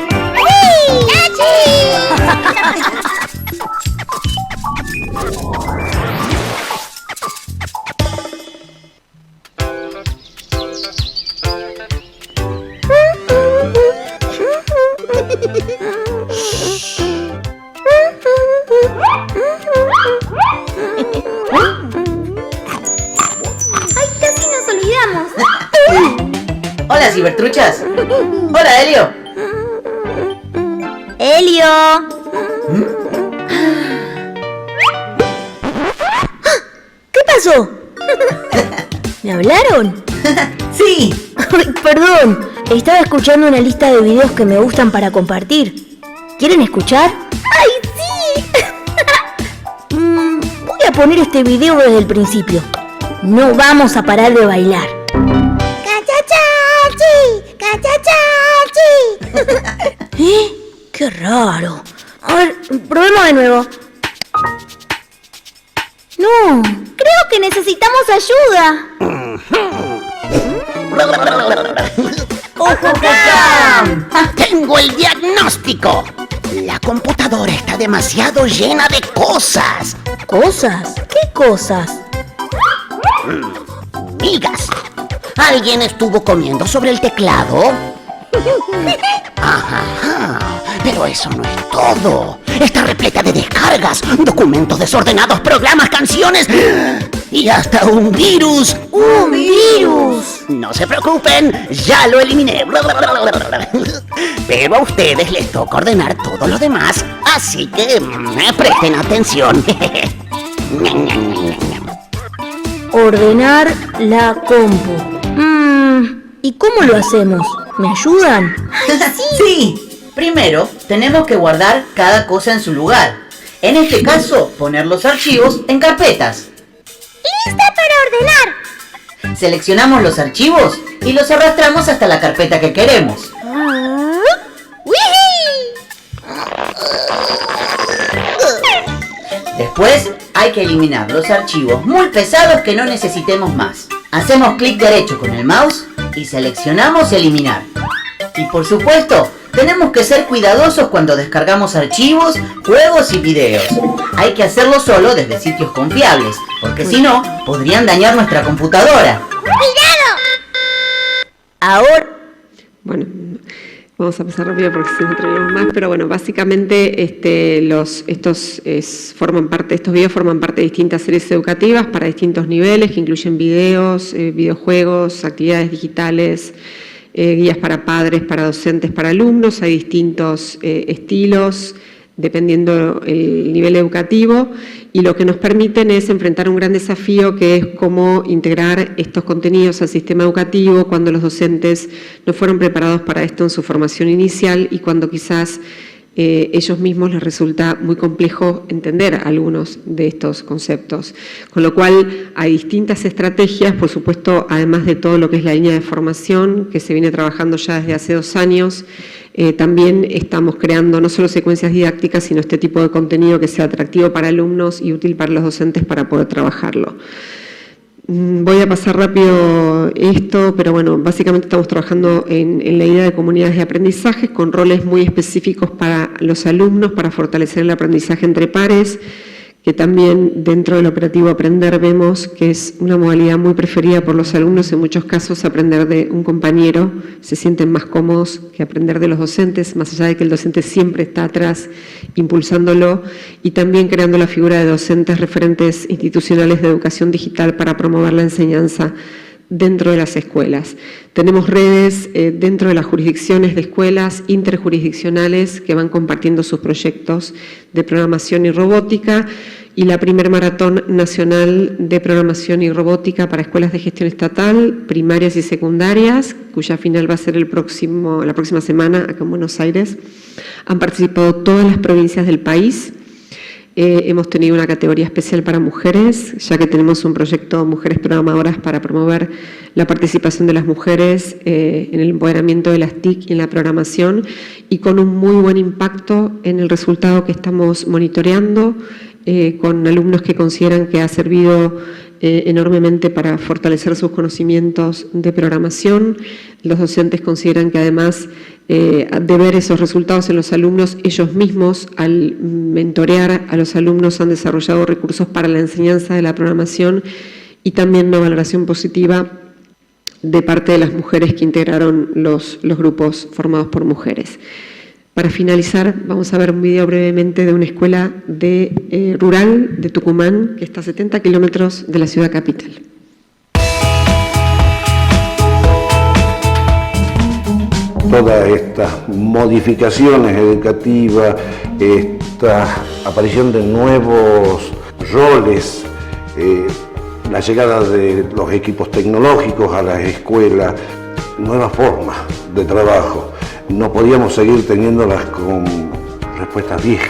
¡Ay, casi nos olvidamos! Hola, cibertruchas. Hola, Helio. ¡Helio! ¿Qué pasó? ¿Me hablaron? Sí. Ay, perdón, estaba escuchando una lista de videos que me gustan para compartir. ¿Quieren escuchar? ¡Ay, sí! Voy a poner este video desde el principio. No vamos a parar de bailar. ¿Eh? ¡Qué raro! A ver, probemos de nuevo. No, creo que necesitamos ayuda. ¡Tengo el diagnóstico! La computadora está demasiado llena de cosas. ¿Cosas? ¿Qué cosas? Migas. ¿Alguien estuvo comiendo sobre el teclado? Ajá, pero eso no es todo. Está repleta de descargas, documentos desordenados, programas, canciones y hasta un virus. ¡Un virus! No se preocupen, ya lo eliminé. Pero a ustedes les toca ordenar todo lo demás, así que presten atención. Ordenar la compu. ¿Y cómo lo hacemos? ¿Me ayudan? Sí. Primero, tenemos que guardar cada cosa en su lugar. En este caso, poner los archivos en carpetas. ¡Lista para ordenar! Seleccionamos los archivos y los arrastramos hasta la carpeta que queremos. Después, hay que eliminar los archivos muy pesados que no necesitemos más. Hacemos clic derecho con el mouse y seleccionamos eliminar. Y por supuesto, tenemos que ser cuidadosos cuando descargamos archivos, juegos y videos. Hay que hacerlo solo desde sitios confiables, porque si no, podrían dañar nuestra computadora. ¡Cuidado! Ahora... Bueno, vamos a pasar rápido porque si no tenemos más, pero bueno, básicamente estos videos forman parte de distintas series educativas para distintos niveles que incluyen videos, videojuegos, actividades digitales, guías para padres, para docentes, para alumnos. Hay distintos estilos dependiendo el nivel educativo, y lo que nos permiten es enfrentar un gran desafío, que es cómo integrar estos contenidos al sistema educativo cuando los docentes no fueron preparados para esto en su formación inicial y cuando quizás ellos mismos les resulta muy complejo entender algunos de estos conceptos. Con lo cual hay distintas estrategias, por supuesto, además de todo lo que es la línea de formación que se viene trabajando ya desde hace 2 años. También estamos creando no solo secuencias didácticas, sino este tipo de contenido que sea atractivo para alumnos y útil para los docentes para poder trabajarlo. Voy a pasar rápido esto, pero bueno, básicamente estamos trabajando en la idea de comunidades de aprendizaje con roles muy específicos para los alumnos, para fortalecer el aprendizaje entre pares, que también dentro del operativo Aprender vemos que es una modalidad muy preferida por los alumnos. En muchos casos aprender de un compañero, se sienten más cómodos que aprender de los docentes, más allá de que el docente siempre está atrás impulsándolo, y también creando la figura de docentes referentes institucionales de educación digital para promover la enseñanza dentro de las escuelas. Tenemos redes dentro de las jurisdicciones de escuelas interjurisdiccionales que van compartiendo sus proyectos de programación y robótica, y la primer maratón nacional de programación y robótica para escuelas de gestión estatal, primarias y secundarias, cuya final va a ser la próxima semana acá en Buenos Aires. Han participado todas las provincias del país. Hemos tenido una categoría especial para mujeres, ya que tenemos un proyecto Mujeres Programadoras para promover la participación de las mujeres en el empoderamiento de las TIC y en la programación, y con un muy buen impacto en el resultado que estamos monitoreando, con alumnos que consideran que ha servido enormemente para fortalecer sus conocimientos de programación. Los docentes consideran que además de ver esos resultados en los alumnos, ellos mismos al mentorear a los alumnos han desarrollado recursos para la enseñanza de la programación, y también una valoración positiva de parte de las mujeres que integraron los grupos formados por mujeres. Para finalizar, vamos a ver un video brevemente de una escuela rural de Tucumán, que está a 70 kilómetros de la ciudad capital. Todas estas modificaciones educativas, esta aparición de nuevos roles, la llegada de los equipos tecnológicos a las escuelas, nuevas formas de trabajo. No podíamos seguir teniéndolas con respuestas viejas,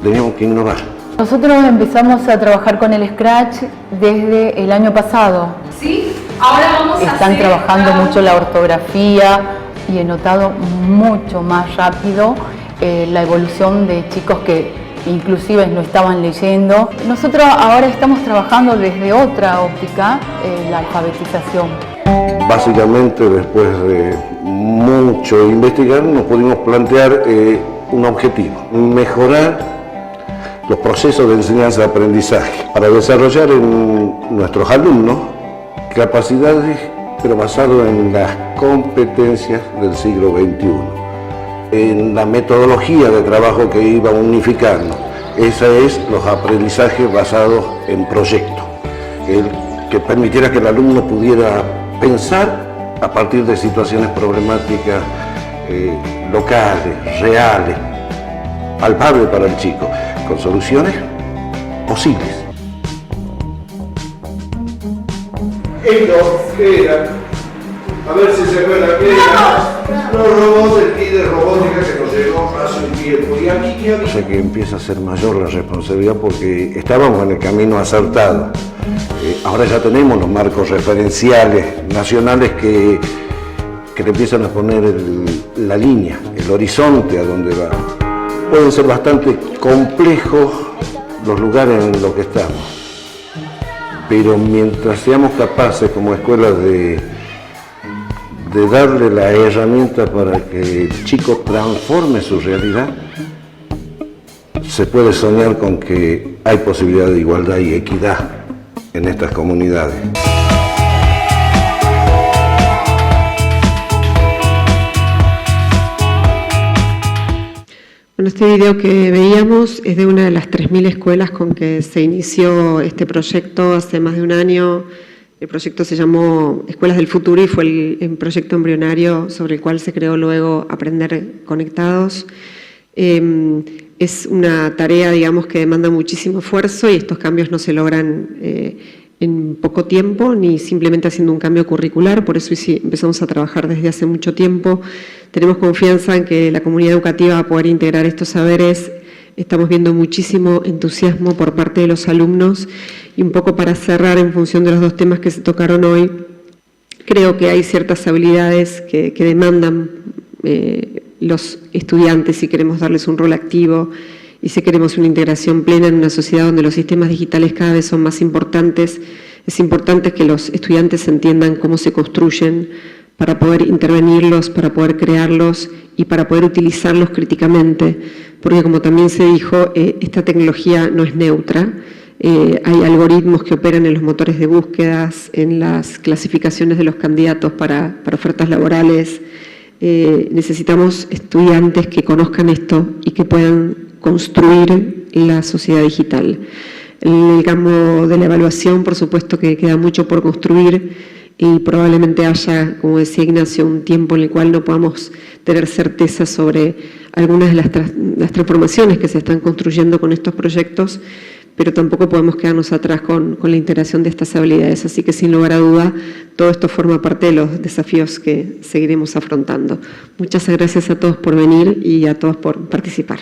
teníamos que innovar. Nosotros empezamos a trabajar con el Scratch desde el año pasado. Sí, ahora vamos a Están trabajando mucho la ortografía y he notado mucho más rápido la evolución de chicos que inclusive no estaban leyendo. Nosotros ahora estamos trabajando desde otra óptica, la alfabetización. Básicamente, después de mucho investigar, nos pudimos plantear un objetivo: mejorar los procesos de enseñanza-aprendizaje para desarrollar en nuestros alumnos capacidades, pero basado en las competencias del siglo XXI, en la metodología de trabajo que iba unificando. Esa es los aprendizajes basados en proyectos, que permitiera que el alumno pudiera pensar a partir de situaciones problemáticas locales, reales, palpables para el chico, con soluciones posibles. Esto que era, a ver si se acuerdan que era los robots del kit de robótica que nos llegó hace un tiempo. Y aquí. O sea que empieza a ser mayor la responsabilidad porque estábamos en el camino acertado. Ahora ya tenemos los marcos referenciales nacionales que le empiezan a poner la línea, el horizonte a donde va. Pueden ser bastante complejos los lugares en los que estamos, pero mientras seamos capaces como escuela de darle la herramienta para que el chico transforme su realidad, se puede soñar con que hay posibilidad de igualdad y equidad en estas comunidades. Bueno, este video que veíamos es de una de las 3.000 escuelas con que se inició este proyecto hace más de un año. El proyecto se llamó Escuelas del Futuro y fue el proyecto embrionario sobre el cual se creó luego Aprender Conectados. Es una tarea, digamos, que demanda muchísimo esfuerzo y estos cambios no se logran en poco tiempo, ni simplemente haciendo un cambio curricular. Por eso empezamos a trabajar desde hace mucho tiempo. Tenemos confianza en que la comunidad educativa va a poder integrar estos saberes. Estamos viendo muchísimo entusiasmo por parte de los alumnos. Y un poco para cerrar, en función de los dos temas que se tocaron hoy, creo que hay ciertas habilidades que demandan los estudiantes si queremos darles un rol activo y si queremos una integración plena en una sociedad donde los sistemas digitales cada vez son más importantes. Es importante que los estudiantes entiendan cómo se construyen para poder intervenirlos, para poder crearlos y para poder utilizarlos críticamente. porque como también se dijo, esta tecnología no es neutra. Hay algoritmos que operan en los motores de búsquedas, en las clasificaciones de los candidatos para ofertas laborales. Necesitamos estudiantes que conozcan esto y que puedan construir la sociedad digital. En el campo de la evaluación, por supuesto que queda mucho por construir y probablemente haya, como decía Ignacio, un tiempo en el cual no podamos tener certeza sobre algunas de las transformaciones que se están construyendo con estos proyectos, pero tampoco podemos quedarnos atrás con la integración de estas habilidades. Así que, sin lugar a duda, todo esto forma parte de los desafíos que seguiremos afrontando. Muchas gracias a todos por venir y a todos por participar.